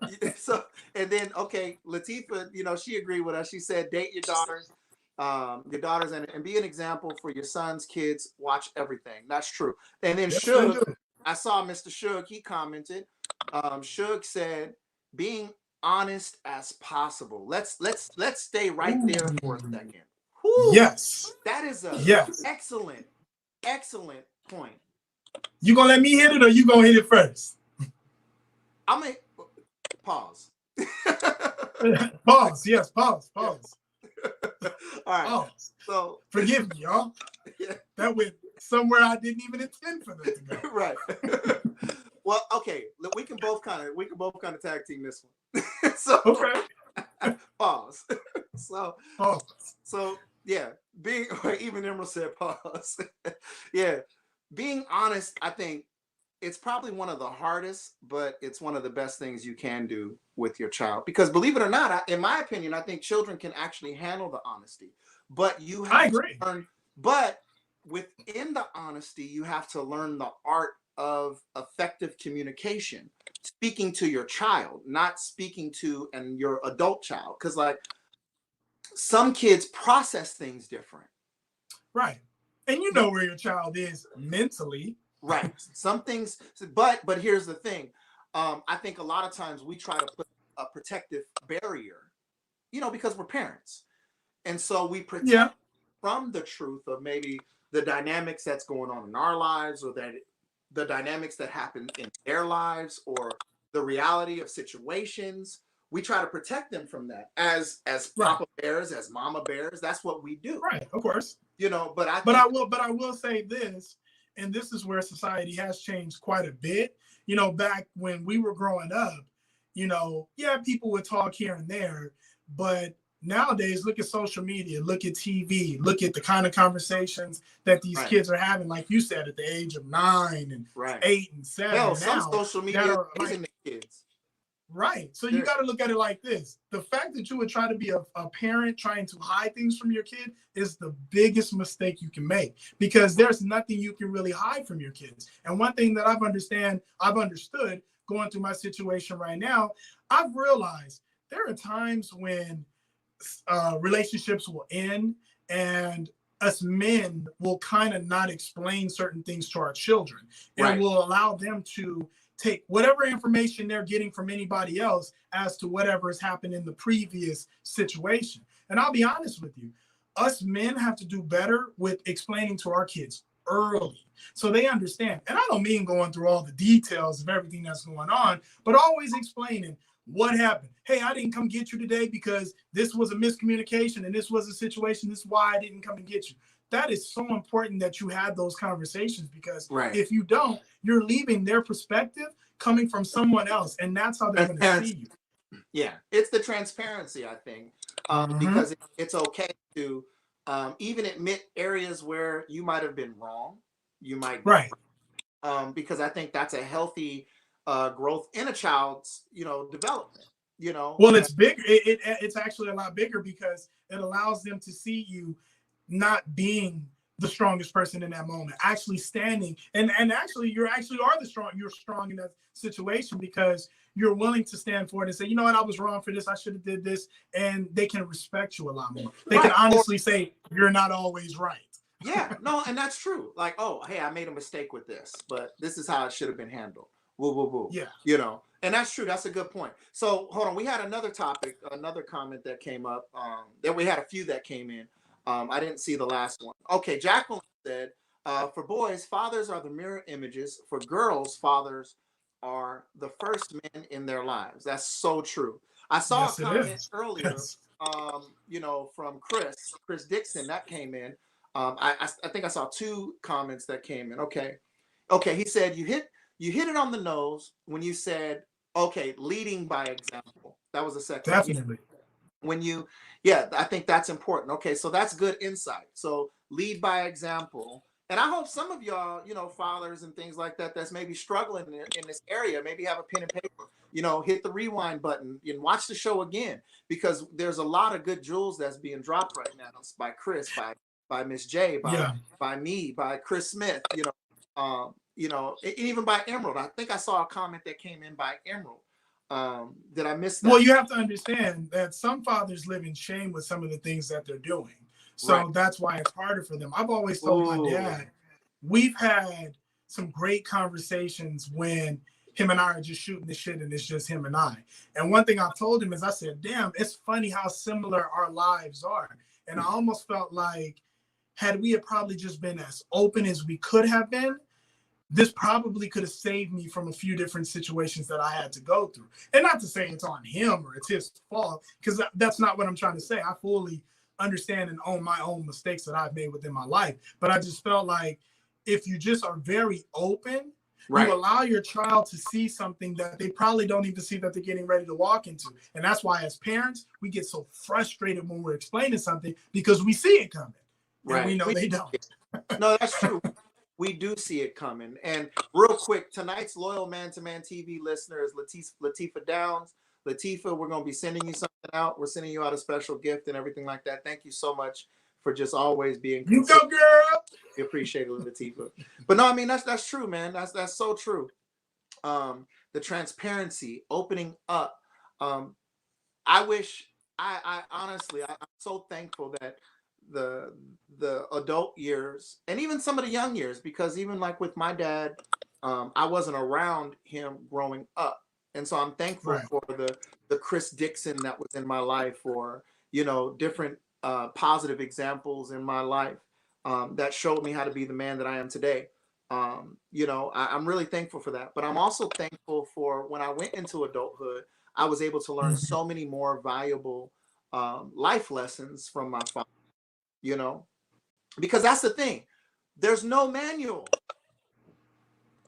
and then, okay, Latifah, you know, she agreed with us. She said, date your daughters, and be an example for your sons, kids. Watch everything. That's true. And then Suge, I saw Mr. Suge, he commented. Suge said, being honest as possible. Let's stay right there for a second. Whew. Yes. That is a excellent point. You gonna let me hit it, or you gonna hit it first? I'm gonna pause. Pause. Yes, pause. All right. Pause. So forgive me, y'all. Yeah. That went somewhere I didn't even intend for that to go. Right. Well, okay. We can both kind of tag team this one. So okay. Pause. So pause. So yeah, even Emerald said pause. Yeah, being honest, I think it's probably one of the hardest, but it's one of the best things you can do with your child. Because believe it or not, in my opinion, I think children can actually handle the honesty. But you have to learn. But within the honesty, you have to learn the art of effective communication, speaking to your child, not speaking to your adult child. Because like some kids process things different. Right. And you know where your child is mentally. Right. Some things, but here's the thing. I think a lot of times we try to put a protective barrier, because we're parents. And so we Yeah. protect from the truth of maybe the dynamics that's going on in our lives, or that the dynamics that happen in their lives, or the reality of situations. We try to protect them from that as Right. papa bears, as mama bears. That's what we do. Right. Of course. But I But think I will say this, and this is where society has changed quite a bit. Back when we were growing up, yeah, people would talk here and there, but nowadays, look at social media, look at TV, look at the kind of conversations that these right, kids are having, like you said, at the age of 9 and right. 8 and 7 Hell, some now, social that media is are raising like, the kids. right. So you got to look at it like this. The fact that you would try to be a parent trying to hide things from your kid is the biggest mistake you can make, because there's nothing you can really hide from your kids. And one thing that I've understood going through my situation right now, I've realized there are times when relationships will end, and us men will kind of not explain certain things to our children, and Right. will allow them to take whatever information they're getting from anybody else as to whatever has happened in the previous situation. And I'll be honest with you, us men have to do better with explaining to our kids early so they understand. And I don't mean going through all the details of everything that's going on, but always explaining what happened. Hey, I didn't come get you today because this was a miscommunication and this was a situation. This is why I didn't come and get you. That is so important that you have those conversations, because Right. if you don't, you're leaving their perspective coming from someone else, and that's how they're going to see you. Yeah, it's the transparency, I think, because it's okay to even admit areas where you might have been wrong. You might be Right. because I think that's a healthy growth in a child's development. Well, it's big. It's actually a lot bigger, because it allows them to see you not being the strongest person in that moment, actually standing, and actually you're strong in that situation, because you're willing to stand for it and say, you know what, I was wrong for this, I should have did this, and they can respect you a lot more. They can honestly say you're not always right. Yeah, no, and that's true. Like, oh, hey, I made a mistake with this, but this is how it should have been handled. Woo, woo, woo. Yeah. And that's true. That's a good point. So hold on, we had another topic, another comment that came up. That we had a few that came in. I didn't see the last one. Okay, Jacqueline said, for boys, fathers are the mirror images. For girls, fathers are the first men in their lives. That's so true. I saw a comment earlier, from Chris Dixon, that came in. I think I saw 2 comments that came in. Okay. He said you hit it on the nose when you said, okay, leading by example. That was the second. Definitely. I think that's important. Okay, so that's good insight. So lead by example. And I hope some of y'all, fathers and things like that, that's maybe struggling in this area, maybe have a pen and paper, hit the rewind button and watch the show again, because there's a lot of good jewels that's being dropped right now by Chris, by Miss J, by me, by Chris Smith, even by Emerald. I think I saw a comment that came in by Emerald. Did I miss that? Well, you have to understand that some fathers live in shame with some of the things that they're doing. So that's why it's harder for them. I've always told my dad, we've had some great conversations when him and I are just shooting the shit and it's just him and I. And one thing I've told him is, I said, damn, it's funny how similar our lives are. And I almost felt like, had we probably just been as open as we could have been, this probably could have saved me from a few different situations that I had to go through. And not to say it's on him or it's his fault, because that's not what I'm trying to say. I fully understand and own my own mistakes that I've made within my life. But I just felt like if you just are very open, you allow your child to see something that they probably don't even see that they're getting ready to walk into. And that's why as parents, we get so frustrated when we're explaining something, because we see it coming. And we know they don't. No, that's true. We do see it coming. And real quick, tonight's loyal Man2Man-TV listener is Latifah Downs. Latifah, we're going to be sending you something out. We're sending you out a special gift and everything like that. Thank you so much for just always being consistent. You go, girl. We appreciate it, Latifah. But no, I mean, that's true, man. That's so true. The transparency, opening up. I wish, I honestly, I'm so thankful that the the adult years and even some of the young years, because even like with my dad, I wasn't around him growing up. And so I'm thankful Right. for the Chris Dixon that was in my life, or, you know, different positive examples in my life that showed me how to be the man that I am today. You know, I'm really thankful for that. But I'm also thankful for when I went into adulthood, I was able to learn Mhm. so many more valuable life lessons from my father, you know, because that's the thing. There's no manual.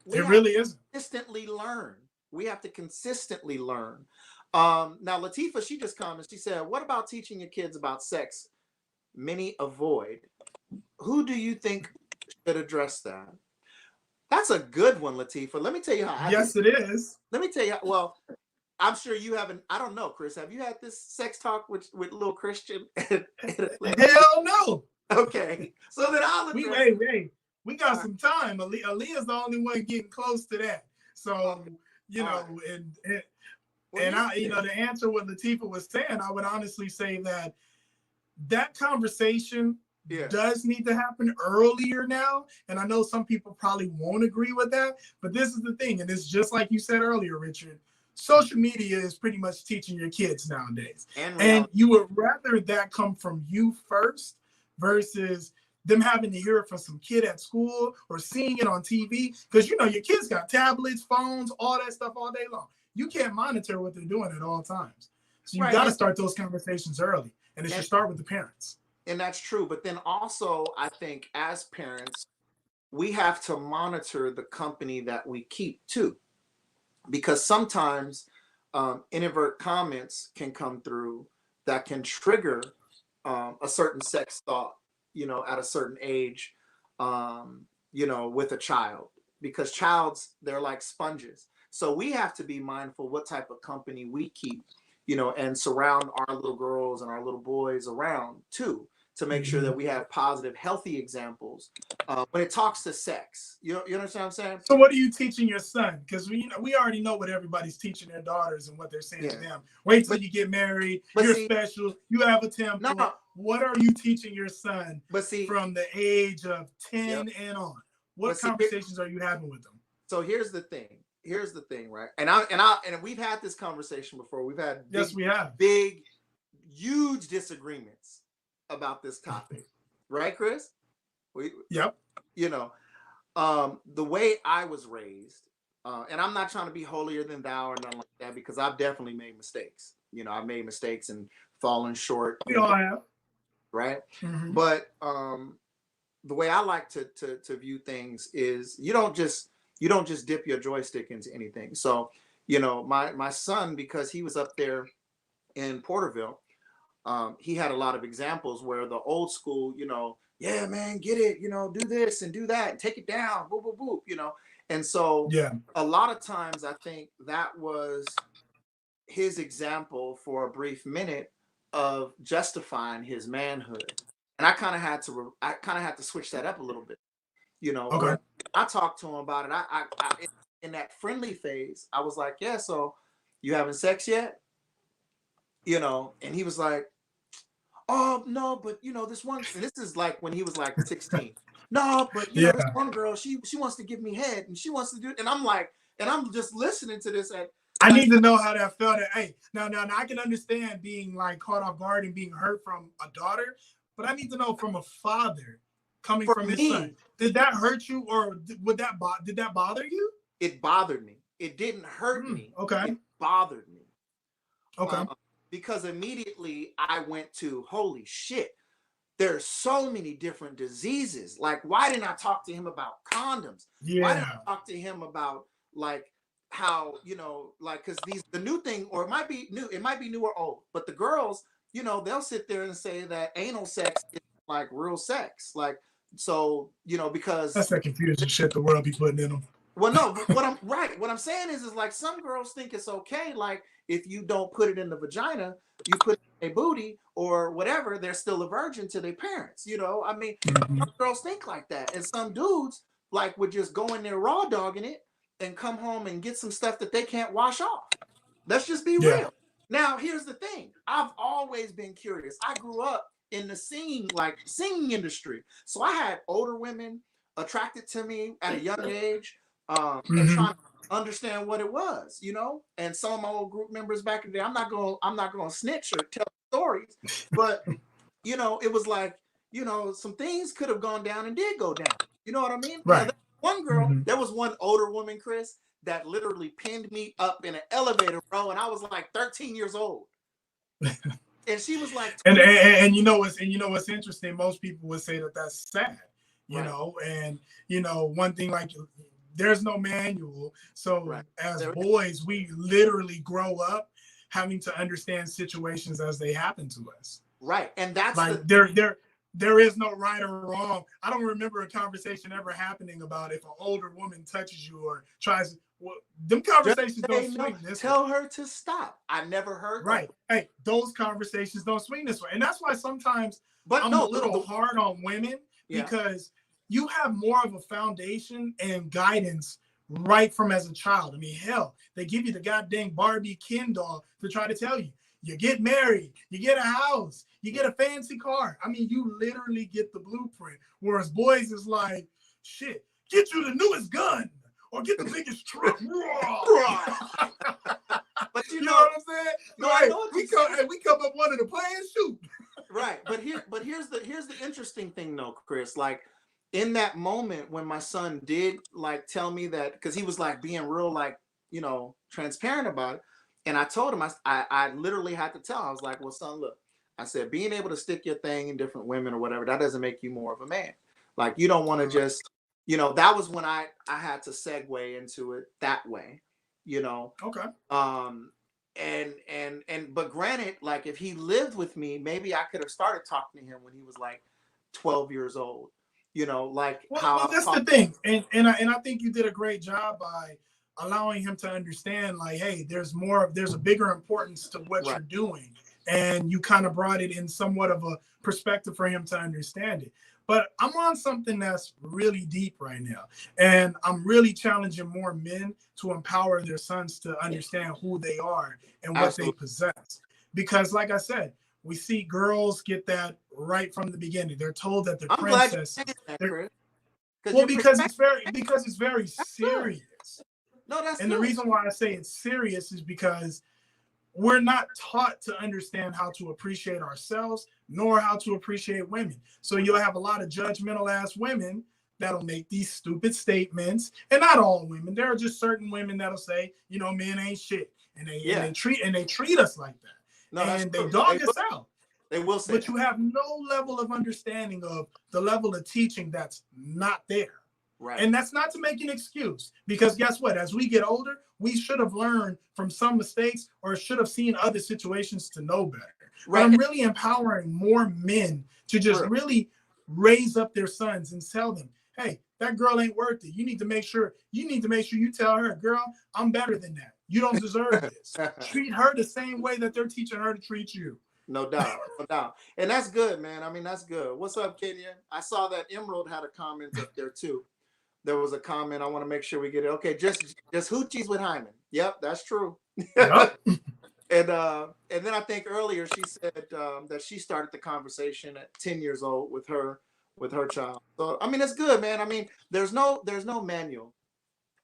We It have really to isn't. consistently learn. We have to consistently learn. Now, Latifa, she just commented. She said, "What about teaching your kids about sex? Many avoid. Who do you think should address that?" That's a good one, Latifa. Let me tell you how I did. Yes, it is. Let me tell you. Well, I'm sure you haven't. I don't know, Chris. Have you had this sex talk with little Christian? Hell no. Okay, so then I'll We address. we got All right. some time. Aaliyah's the only one getting close to that. So, Okay. you All know, right. and Well, and here's I, you the know, thing. to answer what Latifah was saying, I would honestly say that that conversation Yeah. does need to happen earlier now. And I know some people probably won't agree with that, but this is the thing. And it's just like you said earlier, Richard. Social media is pretty much teaching your kids nowadays. And And reality. you would rather that come from you first versus them having to hear it from some kid at school or seeing it on TV. Because, you know, your kids got tablets, phones, all that stuff all day long. You can't monitor what they're doing at all times. So you Right. got to start those conversations early. And it should And start with the parents. and that's true. But then also, I think as parents, we have to monitor the company that we keep too, because sometimes inadvertent comments can come through that can trigger a certain sex thought, you know, at a certain age, you know, with a child, because childs, they're like sponges. So we have to be mindful what type of company we keep, you know, and surround our little girls and our little boys around too, to make sure that Mhm. we have positive, healthy examples when it talks to sex. You understand what I'm saying? So what are you teaching your son? Because we already know what everybody's teaching their daughters and what they're saying to Yeah. them. Wait till But you get married. but You're see, special. You have a no, temple. no, What are you teaching your son but see, from the age of yeah, 10 and on? but What see, conversations are you having with them? so here's the thing. Here's the thing, right? And we've had this conversation before. We've had Yes, we have. big, huge disagreements about this topic, right, Chris? We, Yep. you know, the way I was raised, and I'm not trying to be holier than thou or nothing like that, because I've definitely made mistakes. You know, I've made mistakes and fallen short, We all have. right? Mm-hmm. But the way I like to view things is you don't just dip your joystick into anything. So, you know, my son, because he was up there in Porterville, he had a lot of examples where the old school, you know, yeah, man, get it, you know, do this and do that and take it down, boop, boop, boop, you know. And so Yeah. a lot of times I think that was his example for a brief minute of justifying his manhood. And I kind of had to switch that up a little bit, you know, Okay. where I talked to him about it. In that friendly phase, I was like, yeah, so you having sex yet? You know, and he was like, oh no, but you know, this one, and this is like when he was like 16. No, but you know, this Yeah. one girl, she wants to give me head and she wants to do it. And I'm like, and I'm just listening to this I at need to know how that felt. Hey, now I can understand being like caught off guard and being hurt from a daughter, but I need to know from a father coming for from his son. me, Did that hurt you, or did that bother you? it bothered me. It didn't hurt me. Okay, It bothered me. okay, Um, because immediately I went to, holy shit, there's so many different diseases. Like, why didn't I talk to him about condoms? Why didn't yeah, I talk to him about like how, you know, like, because the new thing, or it might be new or old, but the girls, you know, they'll sit there and say that anal sex is like real sex. Like, so, you know, because that's that confusing shit the world be putting in them. well, no, but what I'm saying is like some girls think it's okay. Like if you don't put it in the vagina, you put it in a booty or whatever, they're still a virgin to their parents. You know, I mean, some girls think like that. And some dudes like would just go in there raw dogging it and come home and get some stuff that they can't wash off. Let's just be Yeah, real. Now, here's the thing. I've always been curious. I grew up in the singing industry. So I had older women attracted to me at a young age, and trying to understand what it was, you know. And some of my old group members back in the day, I'm not gonna snitch or tell stories, but you know, it was like, you know, some things could have gone down and did go down. You know what I mean? Right. One girl, there was one older woman, Chris, that literally pinned me up in an elevator, bro, and I was like 13 years old. And she was like, and you know what's interesting? Most people would say that that's sad, you right. know. And you know, one thing, like, there's no manual. So Right. as boys, we literally grow up having to understand situations as they happen to us. Right. And that's like there is no right or wrong. I don't remember a conversation ever happening about if an older woman touches you or tries. Well, them conversations don't swing this way. Tell her to stop. I never heard right. that. Hey, those conversations don't swing this way. And that's why sometimes but I'm a little hard on women, because you have more of a foundation and guidance right from as a child. I mean, hell, they give you the goddamn Barbie Ken doll to try to tell you, you get married, you get a house, you get a fancy car. I mean, you literally get the blueprint. Whereas boys is like, shit, get you the newest gun or get the biggest truck. But you know what I'm saying? No, like, I know what we come up one of the plans, shoot. Right. But here's the interesting thing though, Chris. Like, in that moment when my son did like tell me that, because he was like being real, like, you know, transparent about it. And I told him, I literally had to tell him, I was like, well, son, look, I said, being able to stick your thing in different women or whatever, that doesn't make you more of a man. Like, you don't want to just, you know, that was when I had to segue into it that way, you know. Okay. But granted, like, if he lived with me, maybe I could have started talking to him when he was like 12 years old, you know, like well, that's the thing. And I think you did a great job by allowing him to understand, like, hey, there's a bigger importance to what you're doing. And you kind of brought it in somewhat of a perspective for him to understand it. But I'm on something that's really deep right now. And I'm really challenging more men to empower their sons to understand who they are and what they possess. Because like I said, we see girls get that right from the beginning. They're told that they're princesses. Well, because it's very serious. No, that's and good. The reason why I say it's serious is because we're not taught to understand how to appreciate ourselves, nor how to appreciate women. So you'll have a lot of judgmental ass women that'll make these stupid statements, and not all women. There are just certain women that'll say, you know, men ain't shit, and they treat us like that. No, and they dog us out. They will say, but you have no level of understanding of the level of teaching that's not there. Right. And that's not to make an excuse, because guess what? As we get older, we should have learned from some mistakes or should have seen other situations to know better. Right. But I'm really empowering more men to just really raise up their sons and tell them, hey, that girl ain't worth it. You need to make sure you tell her, girl, I'm better than that. You don't deserve this. Treat her the same way that they're teaching her to treat you. No doubt, no doubt. And that's good, man. I mean, that's good. What's up, Kenya? I saw that Emerald had a comment up there too. There was a comment. I want to make sure we get it. Okay, just hoochies with Hyman. Yep, that's true. Yep. And then I think earlier she said that she started the conversation at 10 years old with her child. So I mean, it's good, man. I mean, there's no manual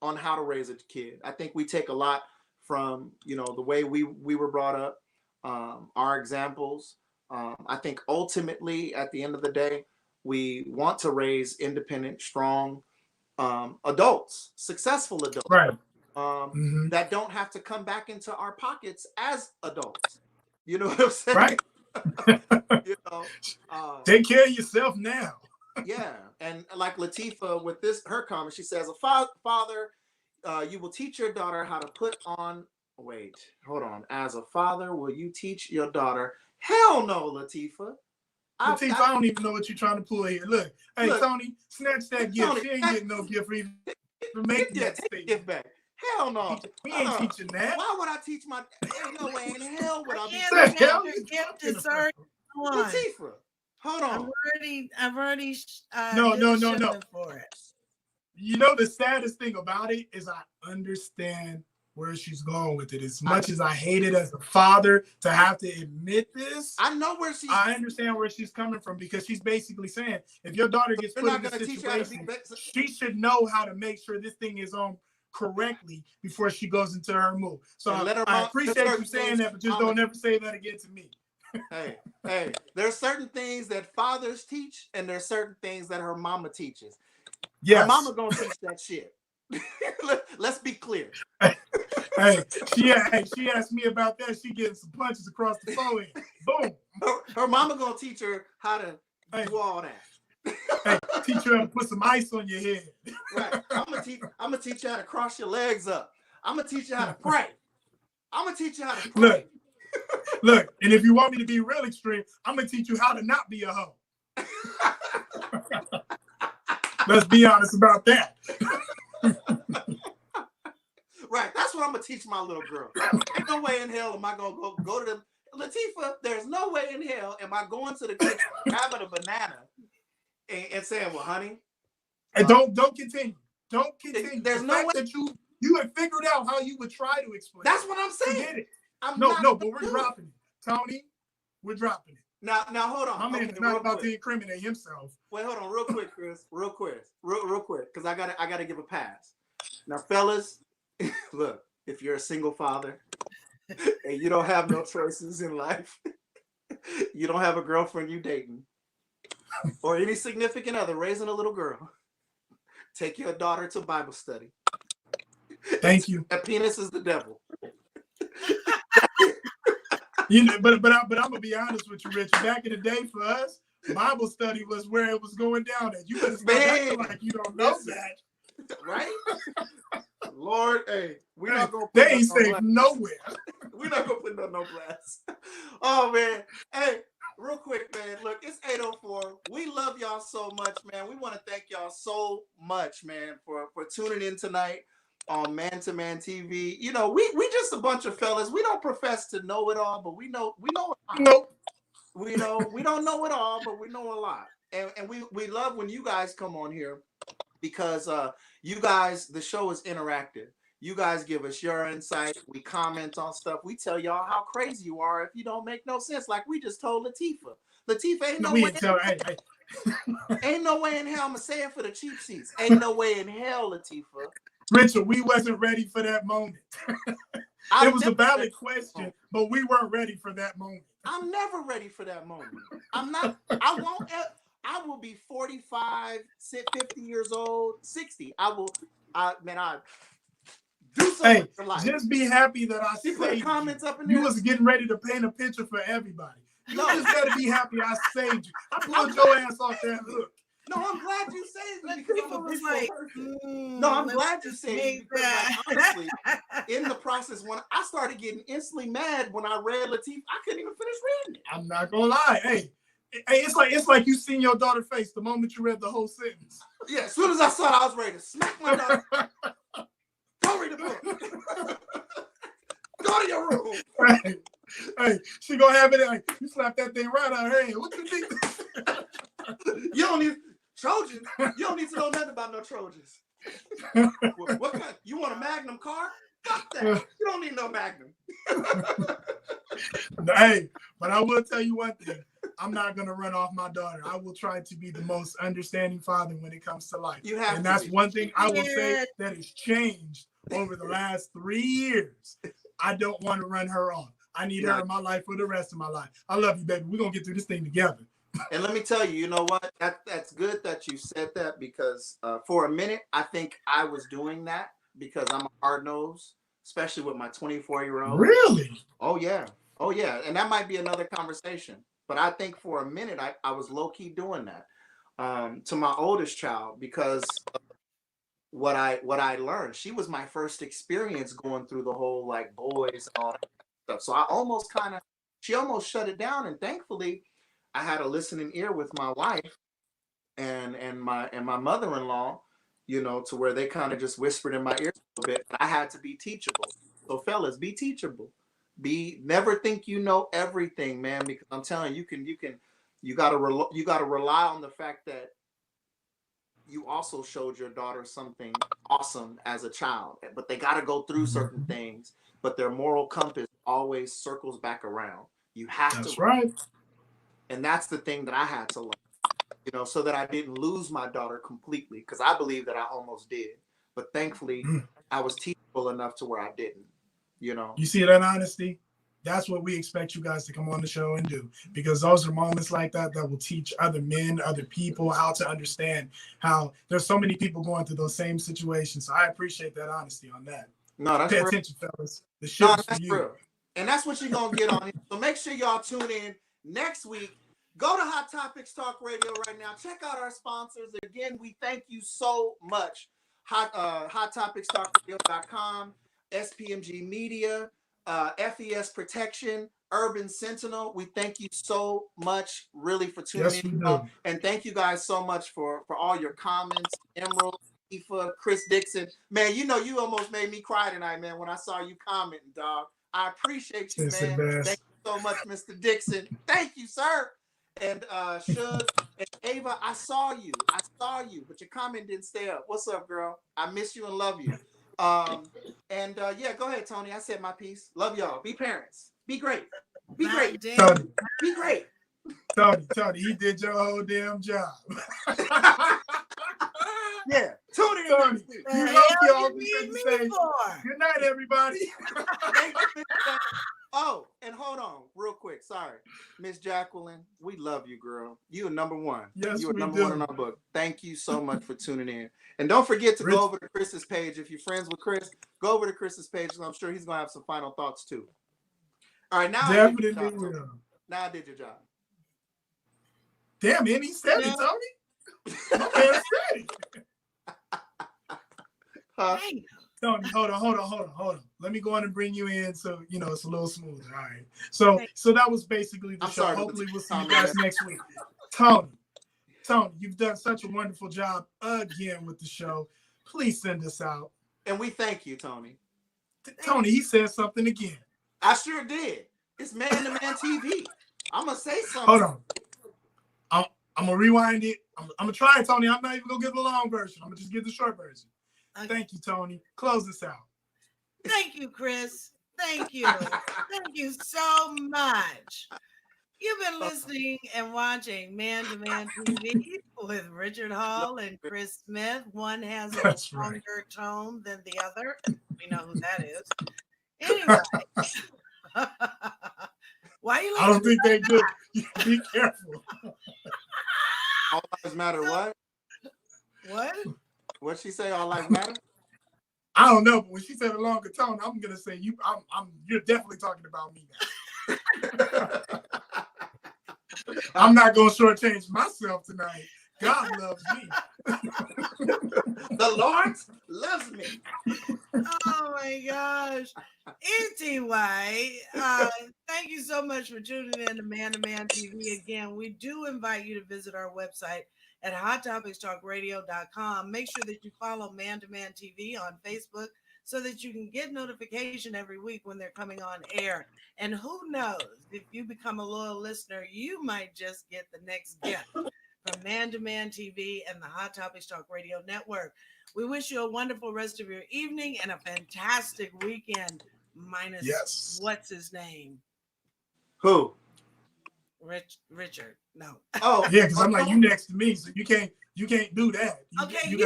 on how to raise a kid. I think we take a lot from, you know, the way we were brought up, our examples. I think ultimately at the end of the day, we want to raise independent, strong adults, successful adults, right? That don't have to come back into our pockets as adults. You know what I'm saying? Right. You know, take care of yourself now. Yeah, and like Latifah with her comment, she says, father, you will teach your daughter how to put on. Wait, hold on. As a father, will you teach your daughter? Hell no, Latifah. Latifah, I don't even know what you're trying to pull here. Look, hey, Tony, snatch that gift. She ain't getting no gift for making that statement. Gift back. Hell no. We ain't teaching that. Why would I teach my? Ain't no way in hell would I be. Latifah, hold on. I've already. No. For it. You know, the saddest thing about it is I understand where she's going with it. As much as I hate it as a father to have to admit this, I know where she's. I understand where she's coming from, because she's basically saying if your daughter gets put in this situation, she should know how to make sure this thing is on correctly before she goes into her move. So I appreciate you saying that, but just don't ever say that again to me. Hey, there's certain things that fathers teach, and there's certain things that her mama teaches. Yes. Her mama gonna teach that shit. Let's be clear. Hey, she asked me about that. She getting some punches across the forehead. Boom. Her mama gonna teach her how to do all that. Hey, teach you how to put some ice on your head. Right. I'm gonna teach you how to cross your legs up. I'm gonna teach you how to pray. I'm gonna teach you how to pray. Look, and if you want me to be real extreme, I'm gonna teach you how to not be a hoe. Let's be honest about that. Right, that's what I'm gonna teach my little girl. Ain't no way in hell am I gonna go to the Latifah. There's no way in hell am I going to the kitchen, grabbing a banana, and saying, "Well, honey," and don't continue. Don't continue. There's no way that you have figured out how you would try to explain. That's what I'm saying. Forget it. No, but we're dropping it, Tony. We're dropping it. Now, hold on. My man is not about to incriminate himself. Wait, hold on, real quick, Chris. Real quick, because I gotta give a pass. Now, fellas, look, if you're a single father and you don't have no choices in life, you don't have a girlfriend you dating, or any significant other raising a little girl, take your daughter to Bible study. Thank you. That penis is the devil. You know, but I'm gonna be honest with you, Rich. Back in the day, for us, Bible study was where it was going down at. You better stop acting like you don't know that, right? Lord, hey, we're not gonna. They ain't safe nowhere. We're not gonna put no blast. Oh man, hey, real quick, man. Look, it's 8:04. We love y'all so much, man. We want to thank y'all so much, man, for tuning in tonight on Man2Man-TV. You know, we just a bunch of fellas. We don't profess to know it all, but we know a lot. Nope. We don't know it all, but we know a lot. And we love when you guys come on here, because you guys, the show is interactive. You guys give us your insight. We comment on stuff. We tell y'all how crazy you are if you don't make no sense. Like we just told Latifah. Latifah ain't no way. Ain't no way in hell. I'm gonna say it for the cheap seats. Ain't no way in hell, Latifah. Richard, we wasn't ready for that moment. It was a valid question, but we weren't ready for that moment. I'm never ready for that moment. I'm not. I won't. I will be 45, 50 years old, 60. I do something for life. Just be happy that I saved comments you. Up in there. You was getting ready to paint a picture for everybody. You just gotta be happy I saved you. I pulled your ass off that hook. No, I'm glad you saved me because I'm a was like, no, I'm glad you saved me because like, honestly, in the process, when I started getting instantly mad when I read Latifah, I couldn't even finish reading it. I'm not gonna lie. Hey, it's like you seen your daughter's face the moment you read the whole sentence. Yeah, as soon as I saw it, I was ready to smack my daughter. Don't read the book. Go to your room. Right. Hey, she gonna have it. Like, you slap that thing right out her hand. What you think? You don't need Trojans. You don't need to know nothing about no Trojans. What kind? You want a Magnum car? Fuck that. You don't need no Magnum. Hey, but I will tell you one thing. I'm not gonna run off my daughter. I will try to be the most understanding father when it comes to life. You have, and that's one thing I will say that has changed over the last 3 years. I don't want to run her off. I need her in my life for the rest of my life. I love you, baby. We're gonna get through this thing together. And let me tell you, you know what? That's good that you said that, because for a minute, I think I was doing that because I'm a hard nose, especially with my 24-year-old. Really? Oh, yeah. Oh, yeah. And that might be another conversation. But I think for a minute, I was low-key doing that to my oldest child, because what I learned. She was my first experience going through the whole, like, boys and all that stuff. So she almost shut it down. And thankfully, I had a listening ear with my wife and my mother-in-law, you know, to where they kind of just whispered in my ear a little bit. I had to be teachable. So fellas, be teachable. Never think you know everything, man, because I'm telling you, you gotta rely on the fact that you also showed your daughter something awesome as a child, but they got to go through certain things, but their moral compass always circles back around. You have That's to, right. and that's the thing that I had to learn, so that I didn't lose my daughter completely, because I believe that I almost did. But thankfully, I was teachable enough to where I didn't. You see that honesty? That's what we expect you guys to come on the show and do, because those are moments like that that will teach other men, other people how to understand how there's so many people going through those same situations. So I appreciate that honesty on that. No, that's Pay real. attention, fellas. The No, show's for that's you. real. And that's what you're going to get on here. So make sure y'all tune in next week. Go to Hot Topics Talk Radio right now. Check out our sponsors. Again, we thank you so much. HotTopicsTalkRadio.com, SPMG Media, FES Protection, Urban Sentinel. We thank you so much, really, for tuning Yes, we in. do. And thank you guys so much for all your comments. Emerald, Aoife, Chris Dixon. Man, you almost made me cry tonight, man, when I saw you commenting, dog. I appreciate you, man. Thank you so much, Mr. Dixon. Thank you, sir. And Shug and Ava, I saw you, but your comment didn't stay up. What's up, girl? I miss you and love you. Yeah, go ahead, Tony. I said my piece. Love y'all. Be parents. Be great. Be great. Tony. Be great. Tony, he did your whole damn job. Yeah, tune in. Tony, you know y'all say good night, everybody. Thank you. Oh, and hold on, real quick. Sorry, Miss Jacqueline, we love you, girl. You are number one. Yes, you are we number do. one in our book. Thank you so much for tuning in. And don't forget to go over to Chris's page. If you're friends with Chris, go over to Chris's page, and I'm sure he's gonna have some final thoughts too. All right, now definitely will. Now I did your job. Damn, and he said it, Tony. My man said it. Tony, hold on. Let me go on and bring you in so it's a little smoother. All right. So that was basically the show. Hopefully we'll see you guys next week. Tony, you've done such a wonderful job again with the show. Please send us out. And we thank you, Tony. Tony, he said something again. I sure did. It's Man2Man-TV. I'm gonna say something. Hold on. I'm gonna rewind it. I'm gonna try it, Tony. I'm not even gonna give the long version. I'm gonna just give the short version. Okay. Thank you, Tony. Close this out. Thank you, Chris. Thank you. Thank you so much. You've been listening and watching Man2Man-TV with Richard Hall and Chris Smith. One has a stronger tone than the other. We know who that is. Anyway. Why are you I don't think they do. Be careful. All lives matter. What? What? What'd she say? All lives matter? I don't know, but when she said a longer tone, I'm gonna say you're definitely talking about me now. I'm not gonna shortchange myself tonight. God loves me. The Lord loves me. Oh my gosh. Anyway, thank you so much for tuning in to Man2Man-TV. Again, we do invite you to visit our website at HotTopicsTalkRadio.com. Make sure that you follow Man2Man-TV on Facebook so that you can get notification every week when they're coming on air. And who knows, if you become a loyal listener, you might just get the next gift from Man2Man-TV and the Hot Topics Talk Radio Network. We wish you a wonderful rest of your evening and a fantastic weekend. Minus what's his name? Who? Richard. No. Oh yeah, because I'm like, you next to me, so you can't do that. You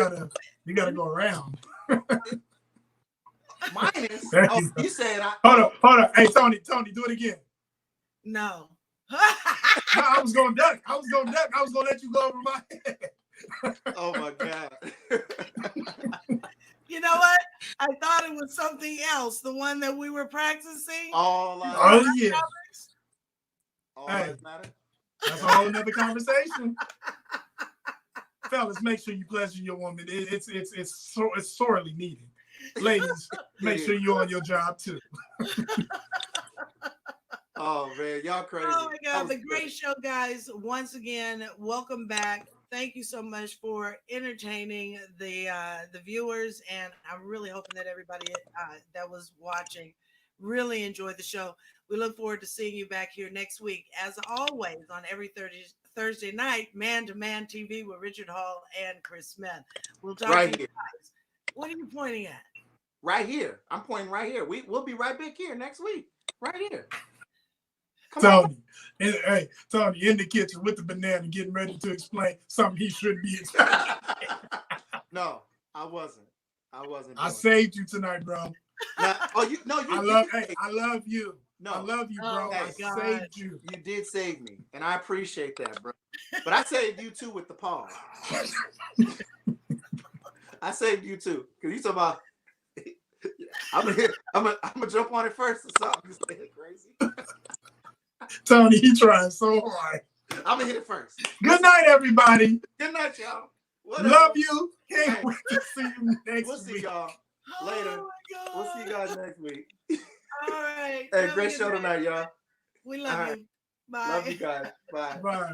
gotta go around. Minus. You said Hold on. Hey Tony, do it again. No. No, I was gonna duck. I was gonna let you go over my head. Oh my God. You know what? I thought it was something else. The one that we were practicing. Oh yeah. All lives matter. That's a whole nother conversation. Fellas, make sure you pleasure your woman. It's sorely needed. Ladies, make sure you're on your job too. Oh man, y'all crazy. Oh my God, the great show, guys. Once again, welcome back. Thank you so much for entertaining the viewers, and I'm really hoping that everybody that was watching really enjoyed the show. We look forward to seeing you back here next week, as always, on every Thursday night, Man2Man TV with Richard Hall and Chris Smith. We'll talk Right to you here. guys. What are you pointing at? Right here. I'm pointing right here. We'll be right back here next week. Right here. Come Tony, hey, Tony, in the kitchen with the banana, getting ready to explain something he shouldn't be explaining. No, I wasn't. I saved you tonight, bro. Now, you I love you. No, I love you, bro. Oh I saved you. You did save me, and I appreciate that, bro. But I saved you too with the pause. I saved you too, because you talking about I'm gonna jump on it first or something. Crazy. Tony, he trying so hard. I'm gonna hit it first. Good night, everybody. Good night, y'all. Whatever. Love you. Can't wait to see you next We'll week. see y'all later. Oh my We'll see you guys next week. All right. Hey, great show tonight, y'all. We love you. Bye. Love you guys. Bye. Bye.